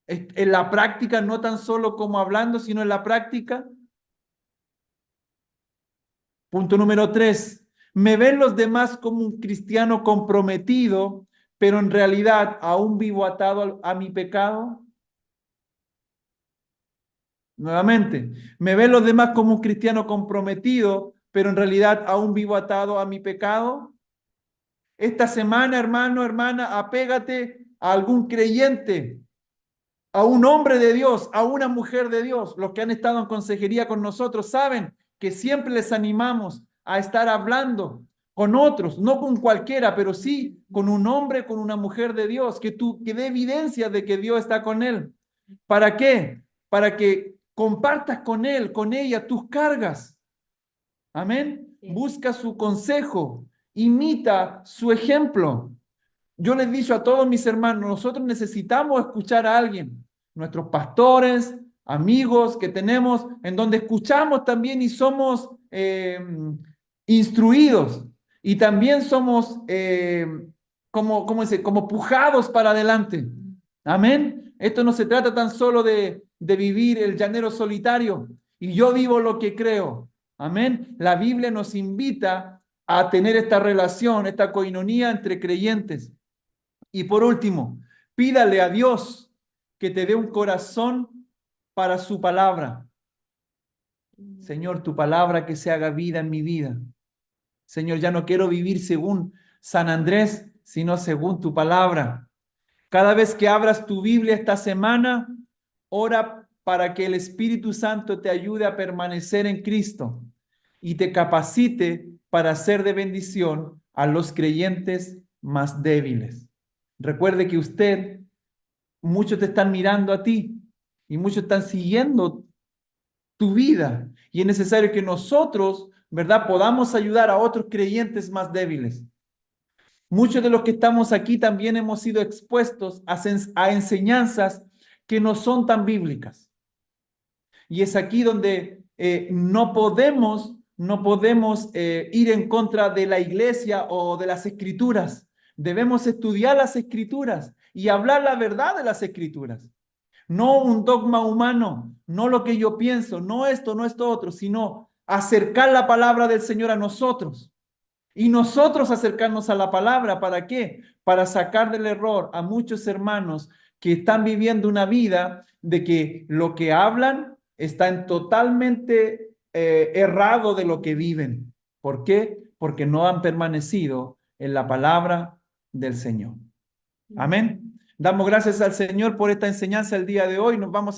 En la práctica, no tan solo como hablando, sino en la práctica. Punto número 3, ¿me ven los demás como un cristiano comprometido, pero en realidad aún vivo atado a mi pecado? Nuevamente, ¿me ven los demás como un cristiano comprometido, pero en realidad aún vivo atado a mi pecado? Esta semana, hermano, hermana, apégate a algún creyente, a un hombre de Dios, a una mujer de Dios. Los que han estado en consejería con nosotros saben que siempre les animamos a estar hablando con otros, no con cualquiera, pero sí con un hombre, con una mujer de Dios, que dé evidencia de que Dios está con él. ¿Para qué? Para que compartas con él, con ella, tus cargas. Amén. Busca su consejo, imita su ejemplo. Yo les he dicho a todos mis hermanos, nosotros necesitamos escuchar a alguien, nuestros pastores, amigos que tenemos, en donde escuchamos también y somos instruidos y también somos como pujados para adelante. Amén. Esto no se trata tan solo de vivir el llanero solitario y yo vivo lo que creo. Amén. La Biblia nos invita a tener esta relación, esta coinonía entre creyentes. Y por último, pídale a Dios que te dé un corazón para su palabra. Señor, tu palabra que se haga vida en mi vida. Señor, ya no quiero vivir según San Andrés, sino según tu palabra. Cada vez que abras tu Biblia esta semana, ora para que el Espíritu Santo te ayude a permanecer en Cristo y te capacite para ser de bendición a los creyentes más débiles. Recuerde que muchos te están mirando a ti y muchos están siguiendo tu vida y es necesario que nosotros, ¿verdad?, podamos ayudar a otros creyentes más débiles. Muchos de los que estamos aquí también hemos sido expuestos a enseñanzas que no son tan bíblicas. Y es aquí donde no podemos ir en contra de la iglesia o de las escrituras. Debemos estudiar las escrituras y hablar la verdad de las escrituras. No un dogma humano, no lo que yo pienso, no esto otro, sino acercar la palabra del Señor a nosotros. Y nosotros acercarnos a la palabra, ¿para qué? Para sacar del error a muchos hermanos que están viviendo una vida de que lo que hablan está totalmente errado de lo que viven. ¿Por qué? Porque no han permanecido en la palabra del Señor. Amén. Damos gracias al Señor por esta enseñanza el día de hoy. Nos vamos a